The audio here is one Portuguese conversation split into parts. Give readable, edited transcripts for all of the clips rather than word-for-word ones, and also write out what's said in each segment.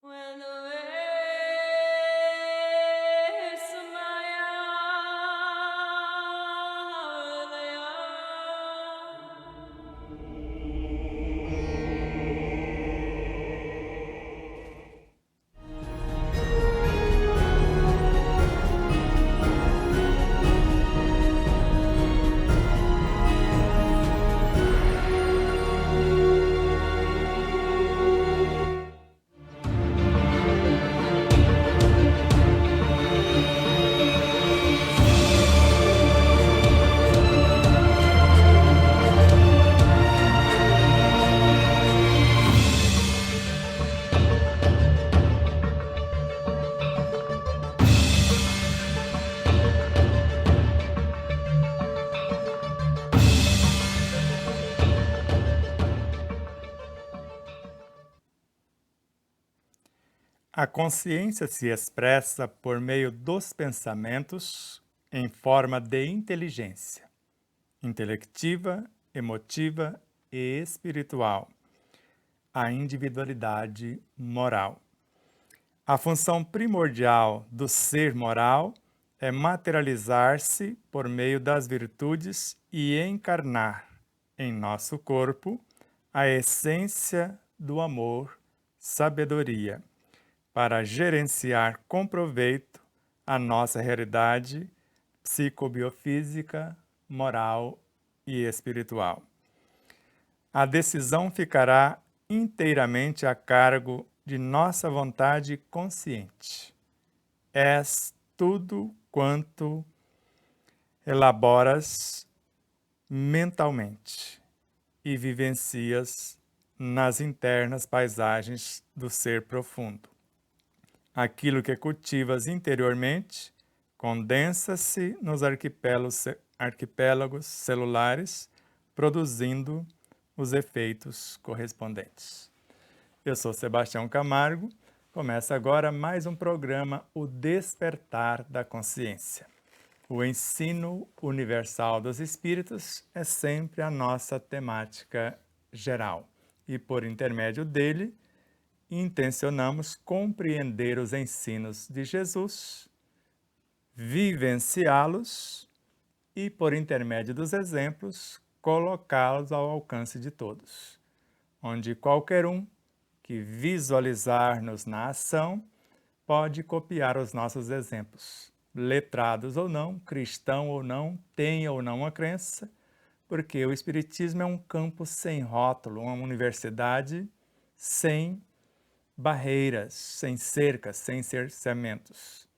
When the waves smile, they A consciência se expressa por meio dos pensamentos em forma de inteligência, intelectiva, emotiva e espiritual, a individualidade moral. A função primordial do ser moral é materializar-se por meio das virtudes e encarnar em nosso corpo a essência do amor, sabedoria, para gerenciar com proveito a nossa realidade psicobiofísica, moral e espiritual. A decisão ficará inteiramente a cargo de nossa vontade consciente. És tudo quanto elaboras mentalmente e vivencias nas internas paisagens do ser profundo. Aquilo que cultivas interiormente condensa-se nos arquipélagos celulares, produzindo os efeitos correspondentes. Eu sou Sebastião Camargo. Começa agora mais um programa, O Despertar da Consciência. O ensino universal dos espíritos é sempre a nossa temática geral e, por intermédio dele, intencionamos compreender os ensinos de Jesus, vivenciá-los e, por intermédio dos exemplos, colocá-los ao alcance de todos, onde qualquer um que visualizar-nos na ação pode copiar os nossos exemplos, letrados ou não, cristão ou não, tenha ou não uma crença, porque o Espiritismo é um campo sem rótulo, uma universidade sem barreiras, sem cercas, sem cerceamentos.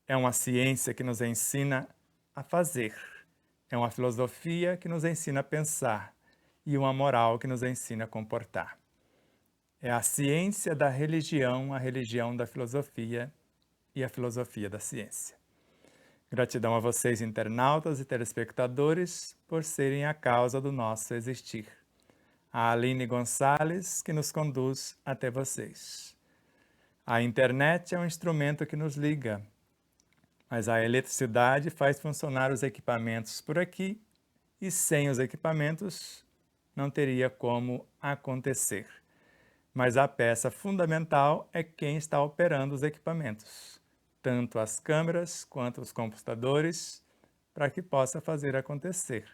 É uma ciência que nos ensina a fazer, é uma filosofia que nos ensina a pensar e uma moral que nos ensina a comportar. É a ciência da religião, a religião da filosofia e a filosofia da ciência. Gratidão a vocês, internautas e telespectadores, por serem a causa do nosso existir. A Aline Gonçalves, que nos conduz até vocês. A internet é um instrumento que nos liga, mas a eletricidade faz funcionar os equipamentos por aqui e sem os equipamentos não teria como acontecer. Mas a peça fundamental é quem está operando os equipamentos, tanto as câmeras quanto os computadores, para que possa fazer acontecer.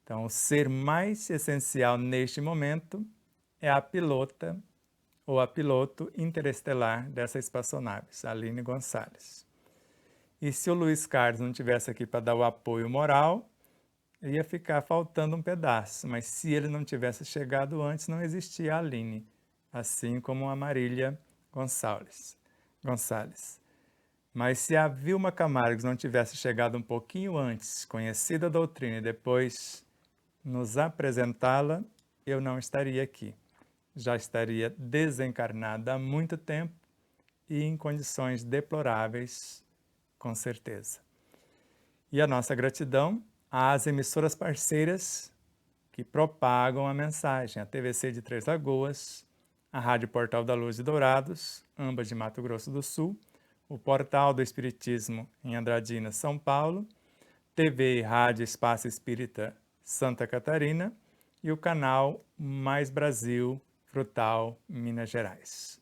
Então, o ser mais essencial neste momento é a pilota ou a piloto interestelar dessa espaçonave, Aline Gonçalves. E se o Luiz Carlos não estivesse aqui para dar o apoio moral, ia ficar faltando um pedaço, mas se ele não tivesse chegado antes, não existia a Aline, assim como a Marília Gonçalves. Mas se a Vilma Camargo não tivesse chegado um pouquinho antes, conhecida a doutrina e depois nos apresentá-la, eu não estaria aqui. Já estaria desencarnada há muito tempo e em condições deploráveis, com certeza. E a nossa gratidão às emissoras parceiras que propagam a mensagem, a TVC de Três Lagoas, a Rádio Portal da Luz de Dourados, ambas de Mato Grosso do Sul, o Portal do Espiritismo em Andradina, São Paulo, TV e Rádio Espaço Espírita Santa Catarina e o canal Mais Brasil Frutal, Minas Gerais.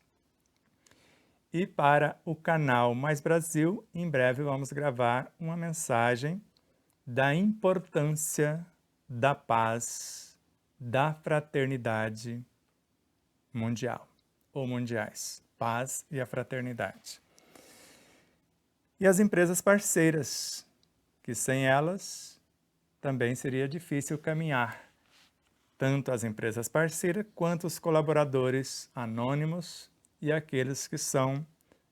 E para o canal Mais Brasil, em breve vamos gravar uma mensagem da importância da paz, da fraternidade mundial, ou mundiais, paz e a fraternidade. E as empresas parceiras, que sem elas também seria difícil caminhar, tanto as empresas parceiras quanto os colaboradores anônimos e aqueles que são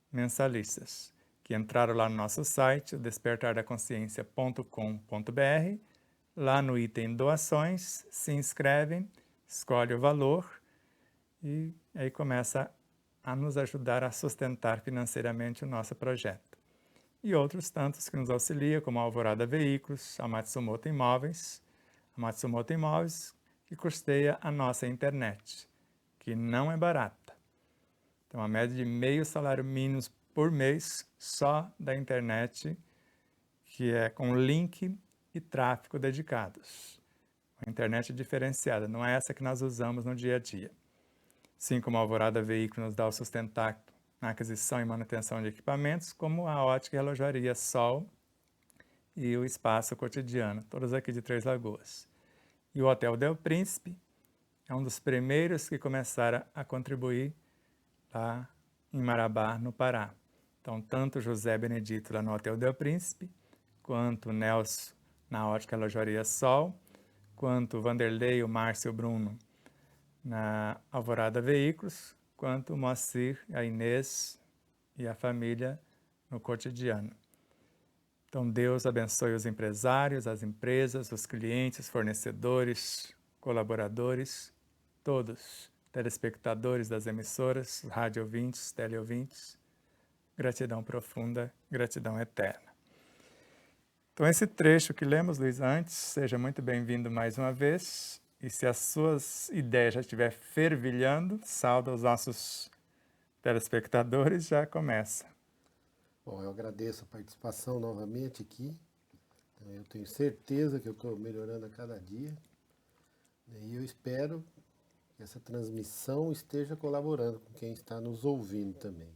mensalistas, que entraram lá no nosso site, despertardaconsciência.com.br, lá no item doações, se inscrevem, escolhe o valor e aí começa a nos ajudar a sustentar financeiramente o nosso projeto. E outros tantos que nos auxiliam, como a Alvorada Veículos, a Matsumoto Imóveis, que custeia a nossa internet, que não é barata. Então, a média de meio salário mínimo por mês só da internet, que é com link e tráfego dedicados. A internet diferenciada, não é essa que nós usamos no dia a dia. Assim como a Alvorada Veículos nos dá o sustentáculo na aquisição e manutenção de equipamentos, como a Ótica e Relojaria Sol e o Espaço Cotidiano, todos aqui de Três Lagoas. E o Hotel Del Príncipe é um dos primeiros que começaram a contribuir lá em Marabá, no Pará. Então, tanto José Benedito lá no Hotel Del Príncipe, quanto o Nelson na Ótica e Relojaria Sol, quanto o Vanderlei e o Márcio e o Bruno na Alvorada Veículos, quanto o Moacir, a Inês e a família no Cotidiano. Então, Deus abençoe os empresários, as empresas, os clientes, fornecedores, colaboradores, todos, telespectadores das emissoras, rádio ouvintes, teleouvintes. Gratidão profunda, gratidão eterna. Então, esse trecho que lemos, Luiz, antes, seja muito bem-vindo mais uma vez. E se as suas ideias já estiver fervilhando, salve aos nossos telespectadores, já começa. Bom, eu agradeço a participação novamente aqui. Eu tenho certeza que eu estou melhorando a cada dia. E eu espero que essa transmissão esteja colaborando com quem está nos ouvindo também.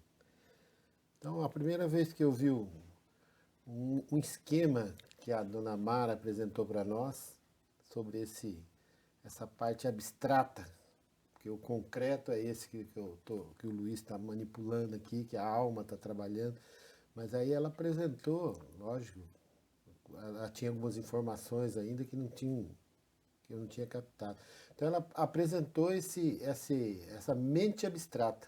Então, a primeira vez que eu vi um esquema que a dona Mara apresentou para nós sobre essa parte abstrata, porque o concreto é esse que o Luiz está manipulando aqui, que a alma está trabalhando, mas aí ela apresentou, lógico, ela tinha algumas informações ainda que eu não tinha captado. Então ela apresentou essa mente abstrata,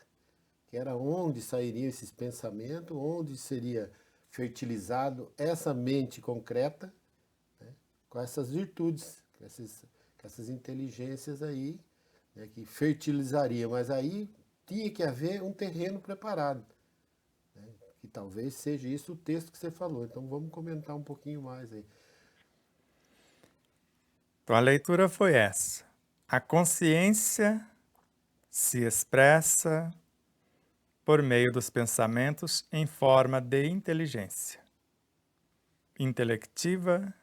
que era onde sairiam esses pensamentos, onde seria fertilizado essa mente concreta, né, com essas virtudes, com essas inteligências aí, né, que fertilizariam, mas aí tinha que haver um terreno preparado, né, que talvez seja isso o texto que você falou. Então vamos comentar um pouquinho mais aí. Então a leitura foi essa. A consciência se expressa por meio dos pensamentos em forma de inteligência, intelectiva,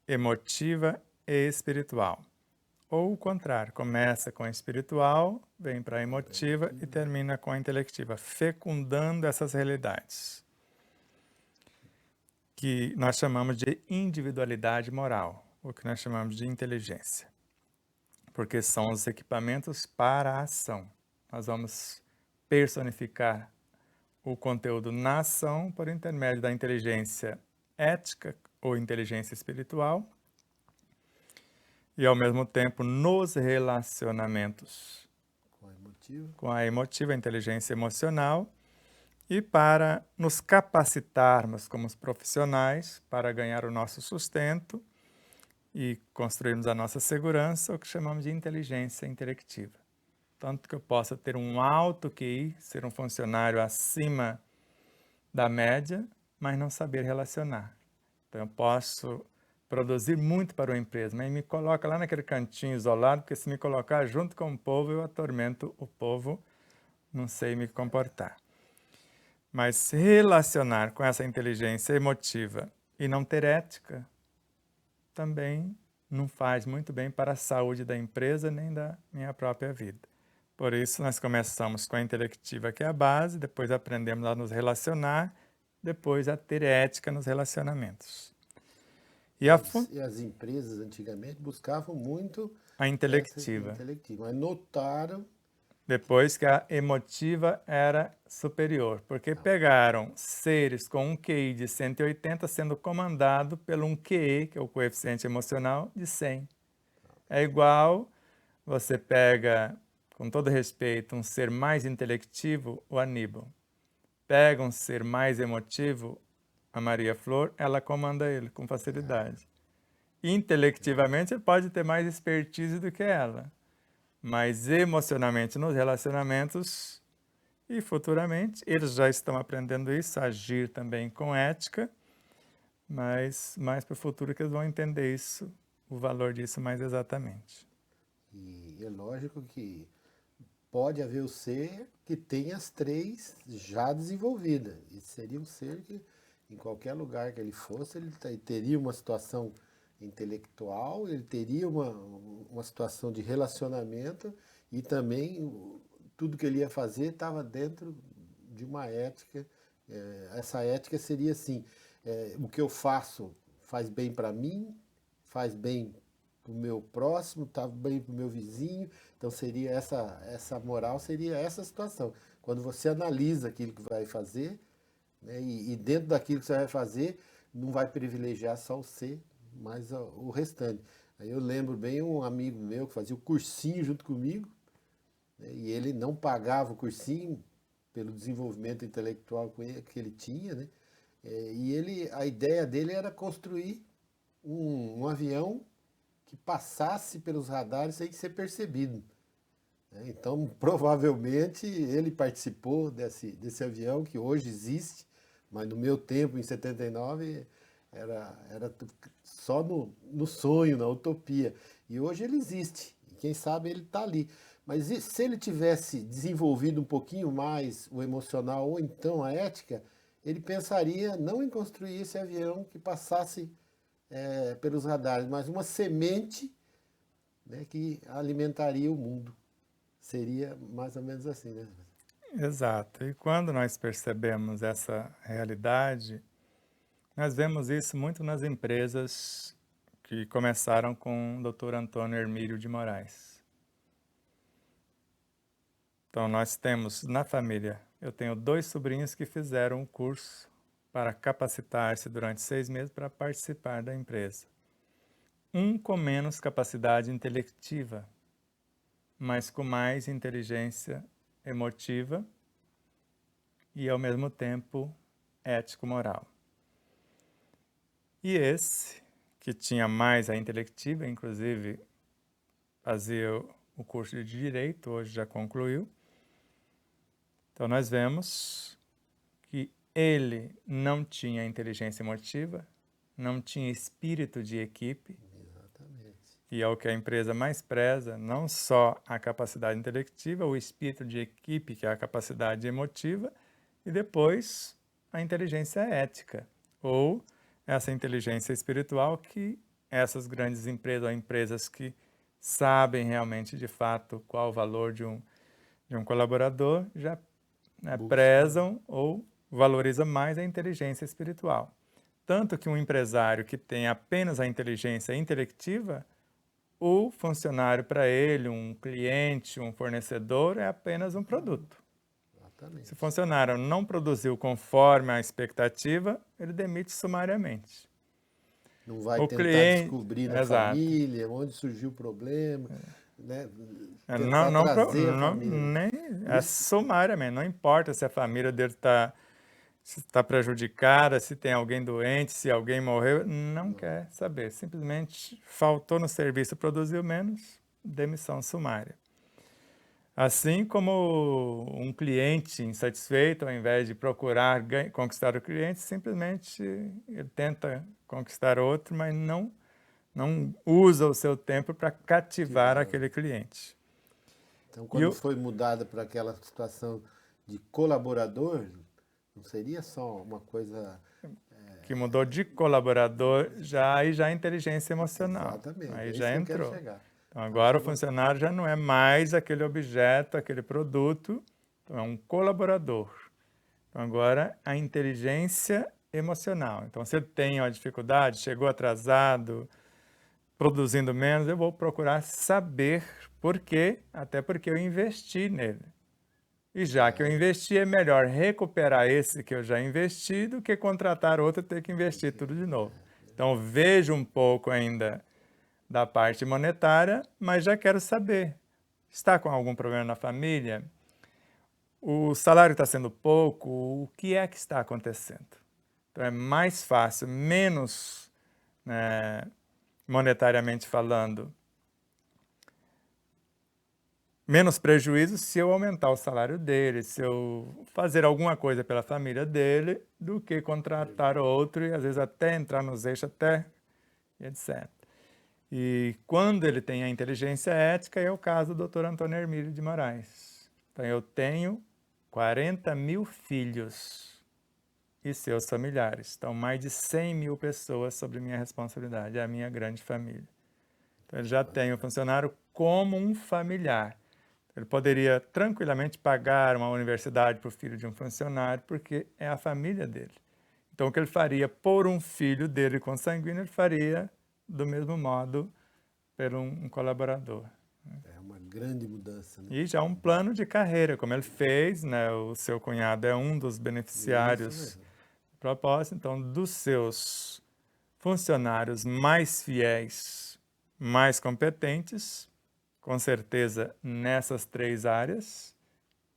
emotiva e espiritual. Ou o contrário, começa com a espiritual, vem para a emotiva e termina com a intelectiva, fecundando essas realidades, que nós chamamos de individualidade moral, o que nós chamamos de inteligência, porque são os equipamentos para a ação. Nós vamos personificar o conteúdo na ação por intermédio da inteligência ética ou inteligência espiritual e, ao mesmo tempo, nos relacionamentos com a emotiva, a inteligência emocional, e para nos capacitarmos como profissionais para ganhar o nosso sustento e construirmos a nossa segurança, o que chamamos de inteligência intelectiva. Tanto que eu possa ter um alto QI, ser um funcionário acima da média, mas não saber relacionar. Então, eu posso produzir muito para uma empresa, mas me coloca lá naquele cantinho isolado, porque se me colocar junto com o povo, eu atormento o povo, não sei me comportar. Mas se relacionar com essa inteligência emotiva e não ter ética, também não faz muito bem para a saúde da empresa nem da minha própria vida. Por isso, nós começamos com a intelectiva, que é a base, depois aprendemos a nos relacionar, depois a ter ética nos relacionamentos. E E as empresas antigamente buscavam muito a essa intelectiva, intelectiva, mas notaram depois que a emotiva era superior, porque pegaram seres com um QI de 180 sendo comandado pelo um QE, que é o coeficiente emocional, de 100. É igual, você pega, com todo respeito, um ser mais intelectivo, o Aníbal. Pega um ser mais emotivo, a Maria Flor, ela comanda ele com facilidade. Intelectivamente, ele pode ter mais expertise do que ela, mas emocionalmente, nos relacionamentos e futuramente, eles já estão aprendendo isso, agir também com ética, mas mais para o futuro que eles vão entender isso, o valor disso mais exatamente. e é lógico que pode haver o ser que tem as três já desenvolvidas. E seria um ser que, em qualquer lugar que ele fosse, ele teria uma situação intelectual, ele teria uma situação de relacionamento e também tudo que ele ia fazer estava dentro de uma ética. Essa ética seria assim: o que eu faço faz bem para mim, faz bem para o meu próximo, está bem para o meu vizinho. Então seria essa moral, seria essa situação. Quando você analisa aquilo que vai fazer, né, e dentro daquilo que você vai fazer, não vai privilegiar só o ser, mas o restante. Aí eu lembro bem um amigo meu que fazia o cursinho junto comigo, né, e ele não pagava o cursinho pelo desenvolvimento intelectual que ele tinha, né? E a ideia dele era construir um avião que passasse pelos radares sem ser percebido. Então, provavelmente, ele participou desse avião que hoje existe, mas no meu tempo, em 79, era só no sonho, na utopia. E hoje ele existe, e quem sabe ele está ali. Mas se ele tivesse desenvolvido um pouquinho mais o emocional ou então a ética, ele pensaria não em construir esse avião que passasse pelos radares, mas uma semente, né, que alimentaria o mundo. Seria mais ou menos assim, né? Exato. E quando nós percebemos essa realidade, nós vemos isso muito nas empresas que começaram com o Dr. Antônio Hermílio de Moraes. Então, nós temos na família, eu tenho 2 sobrinhos que fizeram um curso para capacitar-se durante 6 meses para participar da empresa. Um com menos capacidade intelectiva, mas com mais inteligência emotiva e, ao mesmo tempo, ético-moral. E esse, que tinha mais a intelectiva, inclusive fazia o curso de Direito, hoje já concluiu. Então, nós vemos que ele não tinha inteligência emotiva, não tinha espírito de equipe, Exatamente. e é o que a empresa mais preza, não só a capacidade intelectiva, o espírito de equipe, que é a capacidade emotiva, e depois a inteligência ética, ou essa inteligência espiritual que essas grandes empresas, ou empresas que sabem realmente, de fato, qual o valor de um colaborador, já prezam ou valorizam mais a inteligência espiritual. Tanto que um empresário que tem apenas a inteligência intelectiva, o funcionário para ele, um cliente, um fornecedor, é apenas um produto. Exatamente. Se o funcionário não produziu conforme a expectativa, ele demite sumariamente. Não vai O tentar cliente, descobrir na exato. família onde surgiu o problema, né? Não, Tentar trazer a família. nem, é sumariamente, não importa se a família dele está prejudicada, se tem alguém doente, se alguém morreu, não quer saber. Simplesmente faltou no serviço, produziu menos, demissão sumária. Assim como um cliente insatisfeito, ao invés de procurar conquistar o cliente, simplesmente ele tenta conquistar outro, mas não usa o seu tempo para cativar aquele cliente. Então, E quando foi mudada para aquela situação de colaborador, não seria só uma coisa. que mudou de colaborador, aí já é inteligência emocional. Exatamente, Aí é já isso que eu quero entrou. chegar. Então, agora o funcionário já não é mais aquele objeto, aquele produto, então é um colaborador. Então, agora a inteligência emocional. Então, se ele tem uma dificuldade, chegou atrasado, produzindo menos, eu vou procurar saber por quê, até porque eu investi nele. E já que eu investi, é melhor recuperar esse que eu já investi do que contratar outro e ter que investir tudo de novo. Então, vejo um pouco ainda da parte monetária, mas já quero saber. Está com algum problema na família? O salário está sendo pouco? O que é que está acontecendo? Então, é mais fácil, menos, né, monetariamente falando, menos prejuízo se eu aumentar o salário dele, se eu fazer alguma coisa pela família dele, do que contratar outro e às vezes até entrar nos eixos, até etc. E quando ele tem a inteligência ética, é o caso do Dr. Antônio Hermílio de Moraes. Então, eu tenho 40 mil filhos e seus familiares. Então, mais de 100 mil pessoas sob minha responsabilidade, é a minha grande família. Então, ele já tem o funcionário como um familiar. Ele poderia tranquilamente pagar uma universidade para o filho de um funcionário, porque é a família dele. Então, o que ele faria por um filho dele consanguíneo, ele faria do mesmo modo por um colaborador. É uma grande mudança, né? E já um plano de carreira, como ele fez, né? O seu cunhado é um dos beneficiários Isso mesmo. do propósito, então, dos seus funcionários mais fiéis, mais competentes, com certeza nessas 3 áreas,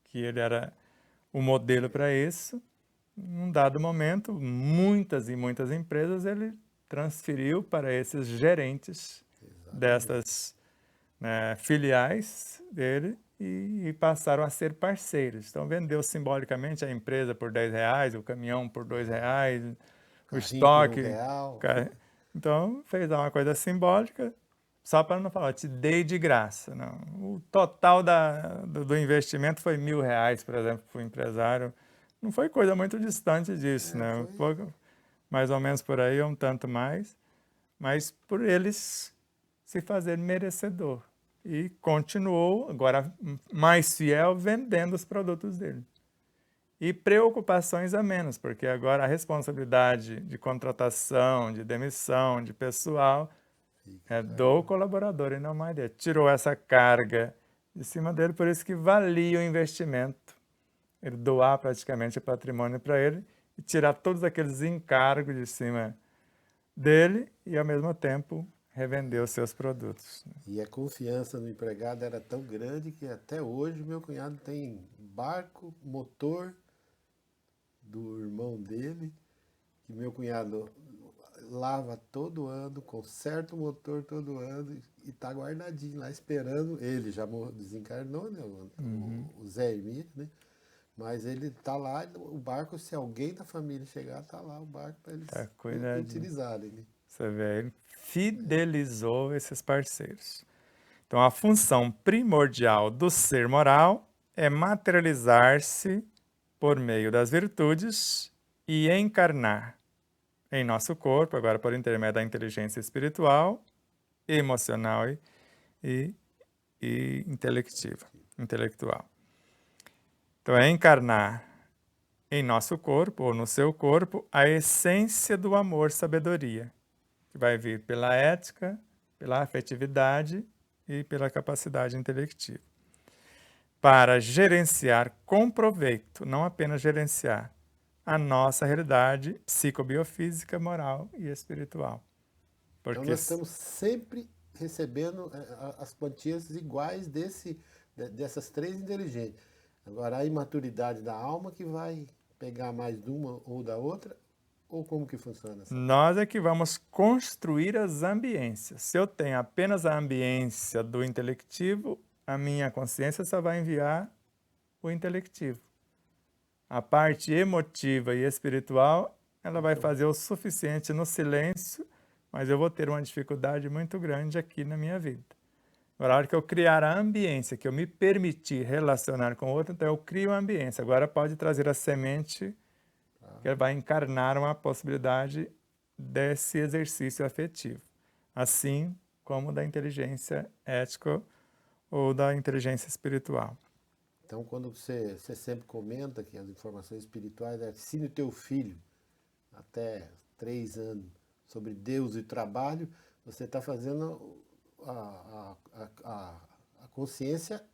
que ele era o modelo para isso. Num dado momento, muitas e muitas empresas ele transferiu para esses gerentes dessas, né, filiais dele e passaram a ser parceiros. Então, vendeu simbolicamente a empresa por R$10, o caminhão por R$2, o Carrinho por estoque. R$1. Então, fez uma coisa simbólica, só para não falar, te dei de graça. Não. O total do investimento foi R$1.000, por exemplo, para o empresário. Não foi coisa muito distante disso, né? Um pouco, mais ou menos por aí, um tanto mais, mas por eles se fazer merecedor. E continuou, agora mais fiel, vendendo os produtos dele. E preocupações a menos, porque agora a responsabilidade de contratação, de demissão, de pessoal é do colaborador e não mais dele. Tirou essa carga de cima dele, por isso que valia o investimento. Ele doar praticamente o patrimônio para ele e tirar todos aqueles encargos de cima dele e, ao mesmo tempo, revender os seus produtos. E a confiança no empregado era tão grande que até hoje meu cunhado tem barco, motor do irmão dele, que meu cunhado lava todo ano, conserta o motor todo ano e tá guardadinho lá esperando. Ele já desencarnou, né? O Zé Hermílio, né? Mas ele tá lá, o barco, se alguém da família chegar, tá lá o barco para eles utilizarem. Né? Você vê, ele fidelizou esses parceiros. Então, a função primordial do ser moral é materializar-se por meio das virtudes e encarnar em nosso corpo, agora por intermédio da inteligência espiritual, emocional e intelectual. Então, é encarnar em nosso corpo, ou no seu corpo, a essência do amor-sabedoria, que vai vir pela ética, pela afetividade e pela capacidade intelectiva. Para gerenciar com proveito, não apenas gerenciar, a nossa realidade psicobiofísica, moral e espiritual. Então nós estamos sempre recebendo as quantias iguais dessas 3 inteligentes. Agora a imaturidade da alma que vai pegar mais de uma ou da outra, ou como que funciona essa? Nós é que vamos construir as ambiências. Se eu tenho apenas a ambiência do intelectivo, a minha consciência só vai enviar o intelectivo. A parte emotiva e espiritual, ela vai fazer o suficiente no silêncio, mas eu vou ter uma dificuldade muito grande aqui na minha vida. Agora, a hora que eu criar a ambiência, que eu me permitir relacionar com o outro, então eu crio a ambiência. Agora pode trazer a semente que vai encarnar uma possibilidade desse exercício afetivo. Assim, como da inteligência ética ou da inteligência espiritual. Então, quando você sempre comenta que as informações espirituais, ensine o teu filho até 3 anos sobre Deus e trabalho, você está fazendo a consciência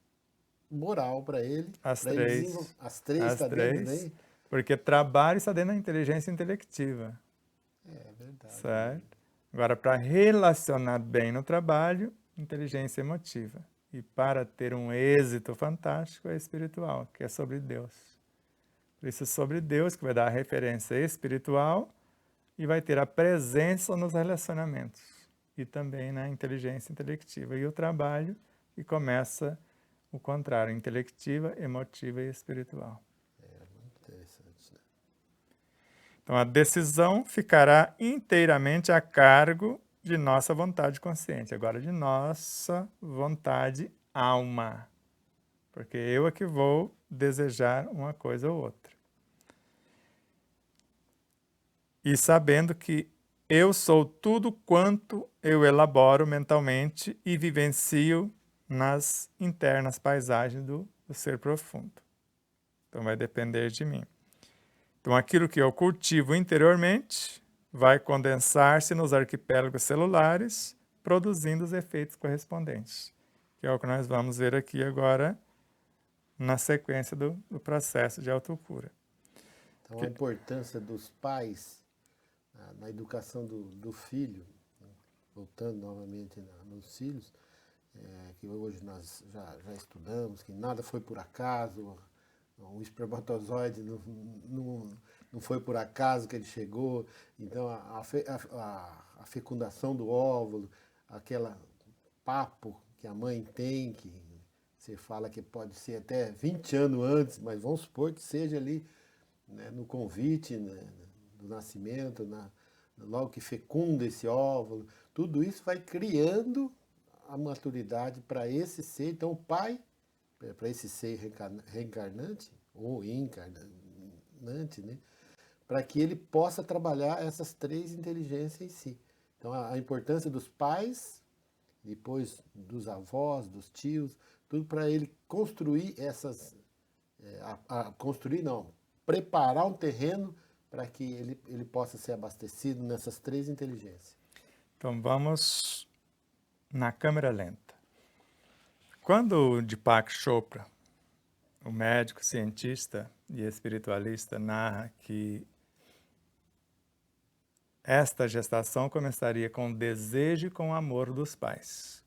moral para ele. As pra ele desenvolver. três. As três, As está dentro três, daí? porque trabalho está dentro da inteligência intelectiva, É verdade. certo? Agora, para relacionar bem no trabalho, inteligência emotiva. E para ter um êxito fantástico, é espiritual, que é sobre Deus. Por isso, sobre Deus, que vai dar a referência espiritual e vai ter a presença nos relacionamentos. E também na inteligência intelectiva. E o trabalho, que começa o contrário, intelectiva, emotiva e espiritual. Muito interessante, né? Então, a decisão ficará inteiramente a cargo de nossa vontade consciente, agora de nossa vontade alma, porque eu é que vou desejar uma coisa ou outra. E sabendo que eu sou tudo quanto eu elaboro mentalmente e vivencio nas internas paisagens do ser profundo. Então, vai depender de mim. Então, aquilo que eu cultivo interiormente vai condensar-se nos arquipélagos celulares, produzindo os efeitos correspondentes, que é o que nós vamos ver aqui agora na sequência do processo de autocura. Então, a importância dos pais na educação do filho, né? Voltando novamente nos filhos, que hoje nós já estudamos, que nada foi por acaso, o espermatozoide não foi por acaso que ele chegou, então a fecundação do óvulo, aquela papo que a mãe tem, que você fala que pode ser até 20 anos antes, mas vamos supor que seja ali, né, no convite, né, do nascimento, logo que fecunda esse óvulo, tudo isso vai criando a maturidade para esse ser. Então o pai, para esse ser reencarnante ou encarnante, né, para que ele possa trabalhar essas 3 inteligências em si. Então a importância dos pais, depois dos avós, dos tios, tudo para ele construir preparar um terreno para que ele possa ser abastecido nessas 3 inteligências. Então, vamos na câmera lenta. Quando o Deepak Chopra, o médico, cientista e espiritualista, narra que esta gestação começaria com o desejo e com o amor dos pais.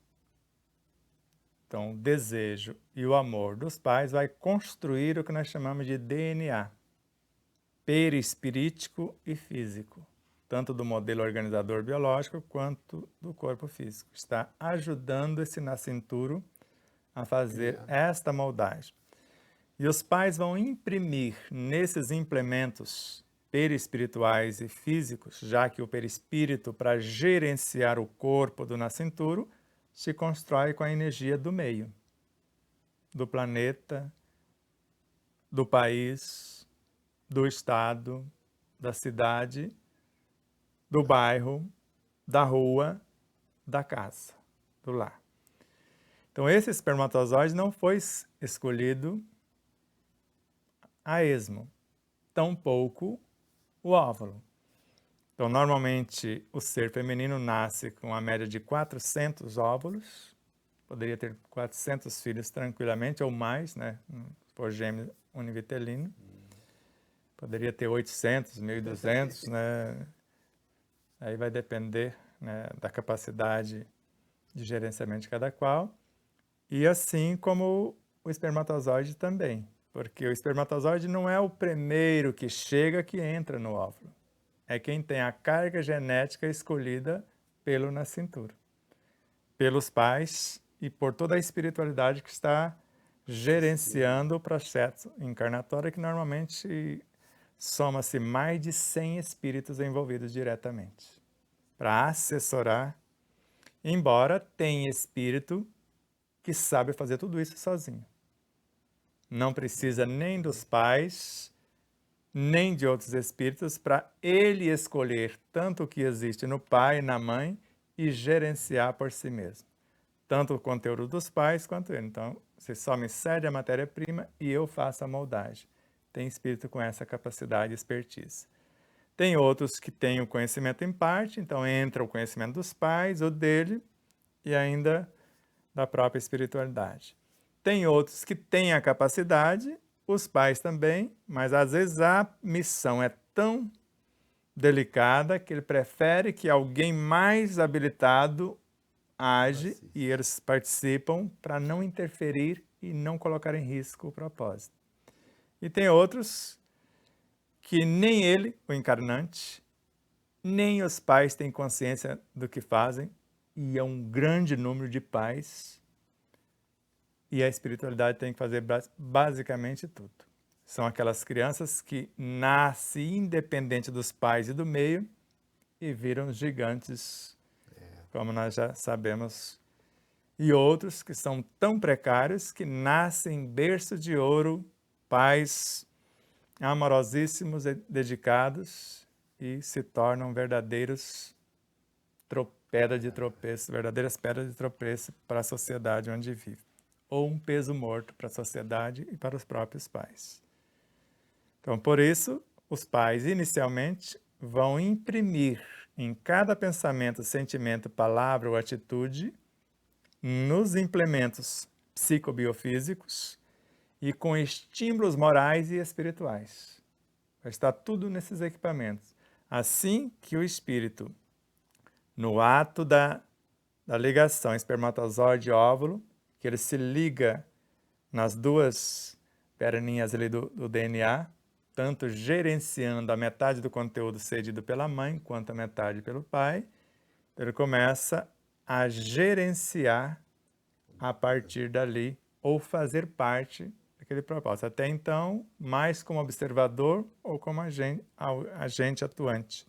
Então, o desejo e o amor dos pais vai construir o que nós chamamos de DNA, perispirítico e físico, tanto do modelo organizador biológico quanto do corpo físico. Está ajudando esse nascituro a fazer esta moldagem. E os pais vão imprimir nesses implementos perispirituais e físicos, já que o perispírito, para gerenciar o corpo do nascituro, se constrói com a energia do meio, do planeta, do país, do estado, da cidade, do bairro, da rua, da casa, do lar. Então, esse espermatozoide não foi escolhido a esmo, tampouco o óvulo. Então, normalmente, o ser feminino nasce com a média de 400 óvulos, poderia ter 400 filhos tranquilamente, ou mais, né? Se for gêmeo univitelino. Poderia ter 800, 1.200, né? Aí vai depender, né, da capacidade de gerenciamento de cada qual. E assim como o espermatozoide também, porque o espermatozoide não é o primeiro que chega que entra no óvulo. É quem tem a carga genética escolhida pelo nascituro, pelos pais e por toda a espiritualidade que está gerenciando o processo encarnatório, que normalmente soma-se mais de 100 espíritos envolvidos diretamente para assessorar, embora tenha espírito que sabe fazer tudo isso sozinho. Não precisa nem dos pais, nem de outros espíritos para ele escolher tanto o que existe no pai e na mãe e gerenciar por si mesmo, tanto o conteúdo dos pais quanto ele. Então, você só me cede a matéria-prima e eu faço a moldagem. Tem espírito com essa capacidade e expertise. Tem outros que têm o conhecimento em parte, então entra o conhecimento dos pais, o dele, e ainda da própria espiritualidade. Tem outros que têm a capacidade, os pais também, mas às vezes a missão é tão delicada que ele prefere que alguém mais habilitado age e eles participam para não interferir e não colocar em risco o propósito. E tem outros que nem ele, o encarnante, nem os pais têm consciência do que fazem, e é um grande número de pais, e a espiritualidade tem que fazer basicamente tudo. São aquelas crianças que nascem independente dos pais e do meio e viram gigantes, como nós já sabemos. E outros que são tão precários que nascem em berço de ouro, pais amorosíssimos e dedicados e se tornam verdadeiros pedras de tropeço, verdadeiras pedras de tropeço para a sociedade onde vive, ou um peso morto para a sociedade e para os próprios pais. Então, por isso, os pais inicialmente vão imprimir em cada pensamento, sentimento, palavra ou atitude, nos implementos psicobiofísicos e com estímulos morais e espirituais. Vai estar tudo nesses equipamentos. Assim que o espírito, no ato da ligação espermatozoide-óvulo, que ele se liga nas duas perninhas ali do DNA, tanto gerenciando a metade do conteúdo cedido pela mãe, quanto a metade pelo pai, ele começa a gerenciar a partir dali, ou fazer parte daquele propósito. Até então, mais como observador ou como agente atuante.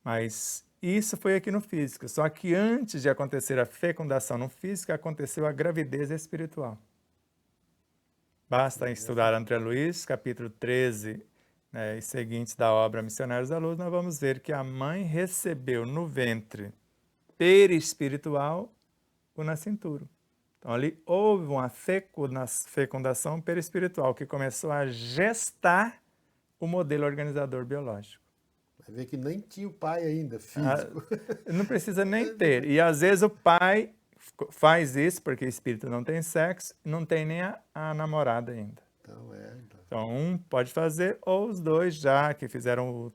Mas isso foi aqui no físico. Só que antes de acontecer a fecundação no físico, aconteceu a gravidez espiritual. Basta estudar André Luiz, capítulo 13, e seguintes da obra Missionários da Luz, nós vamos ver que a mãe recebeu no ventre perispiritual o nascituro. Então, ali houve uma fecundação perispiritual que começou a gestar o modelo organizador biológico. Vai ver que nem tinha o pai ainda, físico. Não precisa nem ter. E às vezes o pai faz isso porque o espírito não tem sexo, não tem nem a namorada ainda. Então, um pode fazer, ou os dois já que fizeram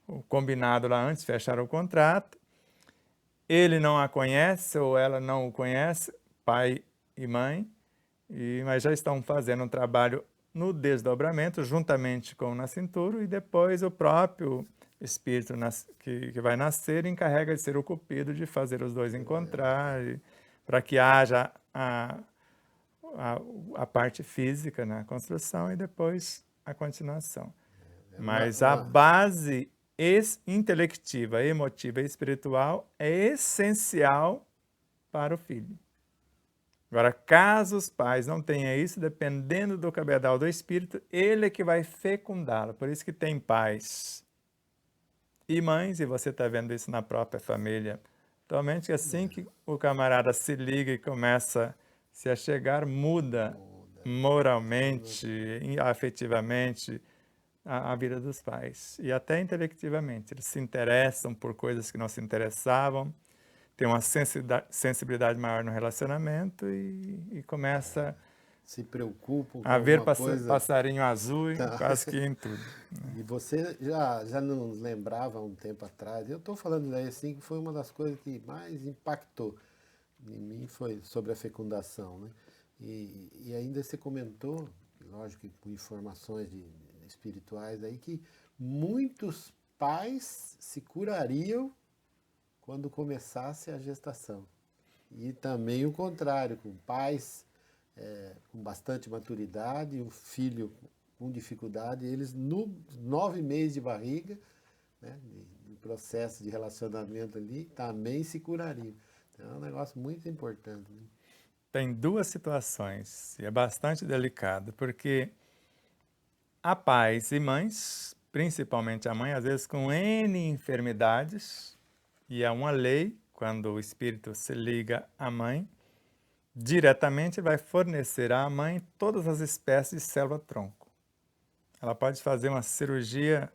o combinado lá antes, fecharam o contrato. Ele não a conhece ou ela não o conhece, pai e mãe, mas já estão fazendo um trabalho no desdobramento, juntamente com o nascituro, e depois o próprio espírito que vai nascer encarrega de ser o cupido de fazer os dois encontrar, para que haja a parte física na construção e depois a continuação. Mas a base intelectiva, emotiva e espiritual é essencial para o filho. Agora, caso os pais não tenham isso, dependendo do cabedal do espírito, ele é que vai fecundá-lo. Por isso que tem pais e mães, e você está vendo isso na própria família. Atualmente, assim que o camarada se liga e começa a se achegar, muda moralmente, afetivamente, a vida dos pais. E até intelectivamente. Eles se interessam por coisas que não se interessavam, tem uma sensibilidade maior no relacionamento e começa se preocupam a ver coisa... passarinho azul quase que em tudo. E você já não lembrava um tempo atrás, eu estou falando daí assim, que foi uma das coisas que mais impactou em mim, foi sobre a fecundação, né? E ainda você comentou, lógico que com informações espirituais aí, que muitos pais se curariam quando começasse a gestação. E também o contrário, com pais com bastante maturidade e o filho com dificuldade, eles no 9 meses de barriga, né, no processo de relacionamento ali, também se curariam. Então, é um negócio muito importante. Né? Tem duas situações, e é bastante delicado, porque há pais e mães, principalmente a mãe, às vezes com N enfermidades, E é uma lei, quando o espírito se liga à mãe, diretamente vai fornecer à mãe todas as espécies de célula-tronco. Ela pode fazer uma cirurgia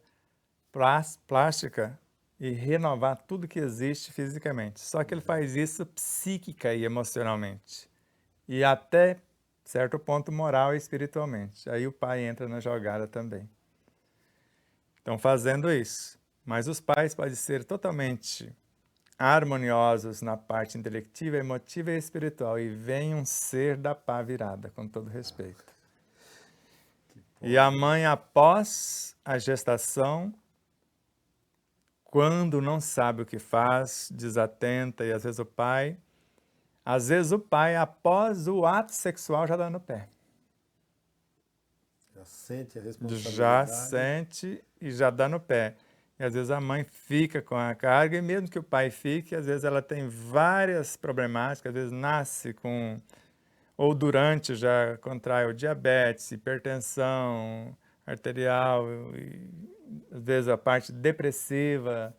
plástica e renovar tudo que existe fisicamente. Só que ele faz isso psíquica e emocionalmente. E até certo ponto moral e espiritualmente. Aí o pai entra na jogada também. Estão fazendo isso. Mas os pais podem ser totalmente harmoniosos na parte intelectiva, emotiva e espiritual. E vem um ser da pá virada, com todo respeito. E a mãe, após a gestação, quando não sabe o que faz, desatenta, e às vezes o pai, após o ato sexual, já dá no pé. Já sente a Já responsabilidade. sente e já dá no pé. E às vezes a mãe fica com a carga, e mesmo que o pai fique, às vezes ela tem várias problemáticas, às vezes nasce com, ou durante já contrai o diabetes, hipertensão arterial, e às vezes a parte depressiva,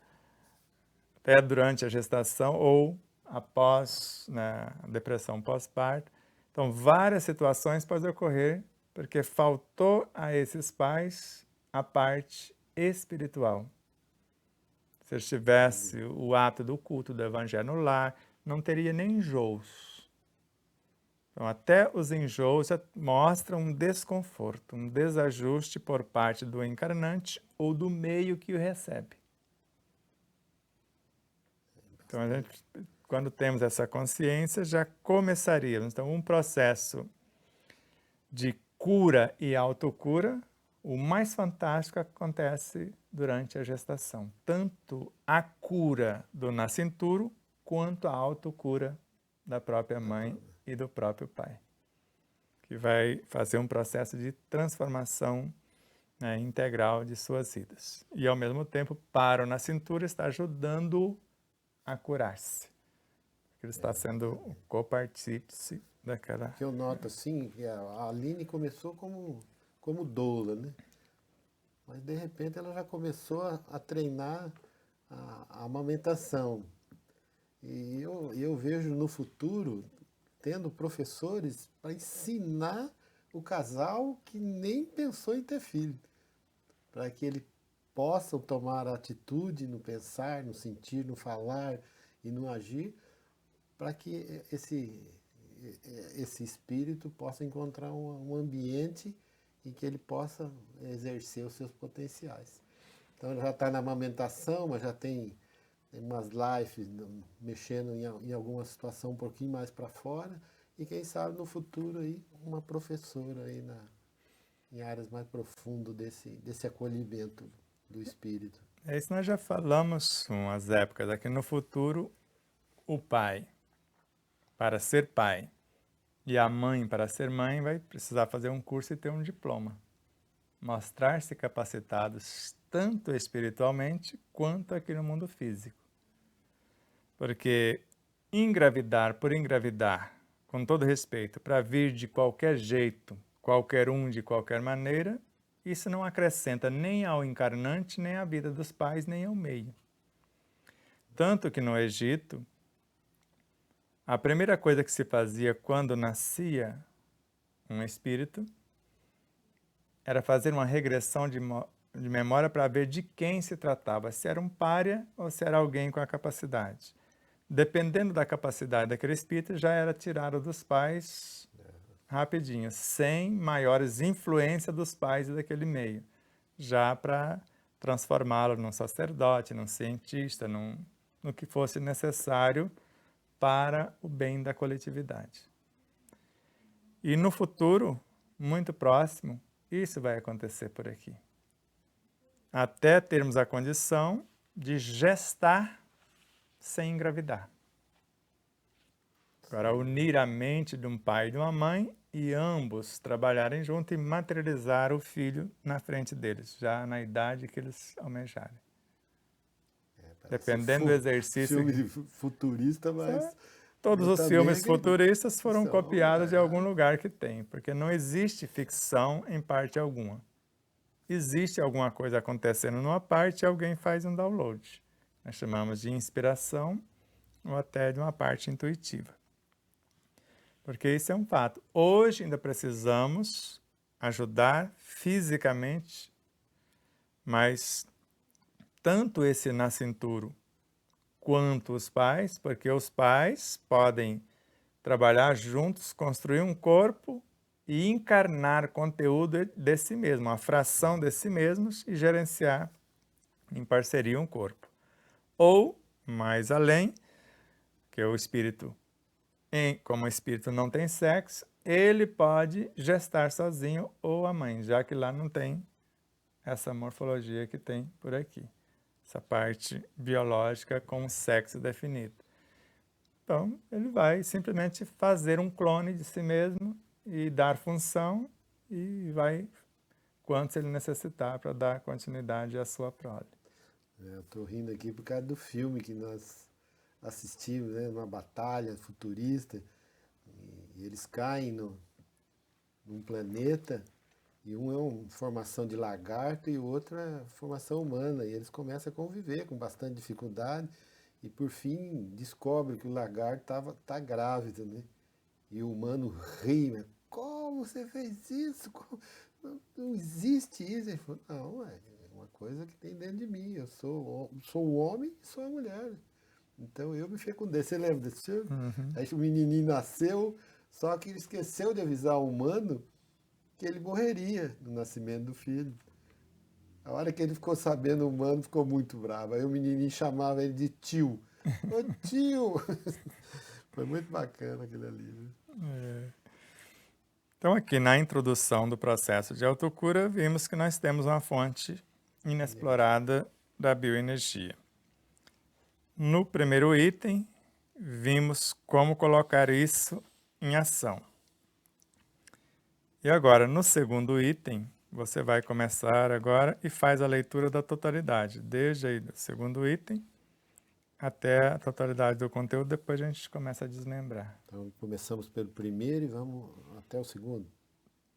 até durante a gestação ou após, né, a depressão pós-parto. Então, várias situações podem ocorrer porque faltou a esses pais a parte espiritual. Se eles tivessem o ato do culto do evangelho no lar, não teria nem enjoos. Então, até os enjoos já mostram um desconforto, um desajuste por parte do encarnante ou do meio que o recebe. Então, a gente, quando temos essa consciência, já começaríamos. Então, um processo de cura e autocura, o mais fantástico acontece durante a gestação. Tanto a cura do nascituro, quanto a autocura da própria mãe e do próprio pai, que vai fazer um processo de transformação, né, integral de suas vidas. E, ao mesmo tempo, para o nascituro, está ajudando a curar-se. Ele está sendo o copartícipe daquela... Que eu noto assim, que a Aline começou como doula, né? Mas de repente ela já começou a treinar a amamentação. E eu vejo no futuro tendo professores para ensinar o casal que nem pensou em ter filho, para que ele possam tomar atitude no pensar, no sentir, no falar e no agir, para que esse espírito possa encontrar um ambiente em que ele possa exercer os seus potenciais. Então ele já está na amamentação, mas já tem umas lives mexendo em alguma situação um pouquinho mais para fora, e quem sabe no futuro aí uma professora aí em áreas mais profundas desse acolhimento do espírito. É isso, nós já falamos umas épocas. Aqui no futuro, o pai, para ser pai, e a mãe, para ser mãe, vai precisar fazer um curso e ter um diploma. Mostrar-se capacitados tanto espiritualmente quanto aqui no mundo físico. Porque engravidar por engravidar, com todo respeito, para vir de qualquer jeito, qualquer um de qualquer maneira, isso não acrescenta nem ao encarnante, nem à vida dos pais, nem ao meio. Tanto que no Egito, a primeira coisa que se fazia quando nascia um espírito era fazer uma regressão de memória para ver de quem se tratava, se era um pária ou se era alguém com a capacidade. Dependendo da capacidade daquele espírito, já era tirado dos pais rapidinho, sem maiores influências dos pais daquele meio, já para transformá-lo num sacerdote, num cientista, no que fosse necessário para o bem da coletividade. E no futuro, muito próximo, isso vai acontecer por aqui. Até termos a condição de gestar sem engravidar. Agora, unir a mente de um pai e de uma mãe e ambos trabalharem junto e materializar o filho na frente deles, já na idade que eles almejarem. Dependendo do exercício... Filme futurista, mas... Todos os filmes futuristas foram copiados de algum lugar que tem, porque não existe ficção em parte alguma. Existe alguma coisa acontecendo numa parte e alguém faz um download. nós chamamos de inspiração, ou até de uma parte intuitiva. Porque isso é um fato. Hoje ainda precisamos ajudar fisicamente, mas tanto esse nascituro quanto os pais, porque os pais podem trabalhar juntos, construir um corpo e encarnar conteúdo de si mesmo, uma fração de si mesmos e gerenciar em parceria um corpo. Ou, mais além, que o espírito, como o espírito não tem sexo, ele pode gestar sozinho ou a mãe, já que lá não tem essa morfologia que tem por aqui, essa parte biológica com o sexo definido. Então, ele vai simplesmente fazer um clone de si mesmo e dar função e vai quantos ele necessitar para dar continuidade à sua prole. Eu estou rindo aqui por causa do filme que nós assistimos, né? Uma batalha futurista, e eles caem num planeta, e um é uma formação de lagarto e o outro é formação humana, e eles começam a conviver com bastante dificuldade, e por fim descobrem que o lagarto tá grávido, né? E o humano ri, né? Como você fez isso? Não existe isso. Ele falou, não, é uma coisa que tem dentro de mim. Eu sou o homem e sou a mulher. Então eu me fecundei. Você lembra desse filme? Aí o menininho nasceu, só que ele esqueceu de avisar o humano que ele morreria no nascimento do filho. A hora que ele ficou sabendo, o humano ficou muito bravo. Aí o menininho chamava ele de tio. Ô tio! Foi muito bacana aquele ali. Né? Então, aqui na introdução do processo de autocura, vimos que nós temos uma fonte inexplorada da bioenergia. No primeiro item, vimos como colocar isso em ação. E agora, no segundo item, você vai começar agora e faz a leitura da totalidade, desde aí do segundo item até a totalidade do conteúdo, depois a gente começa a desmembrar. Então começamos pelo primeiro e vamos até o segundo.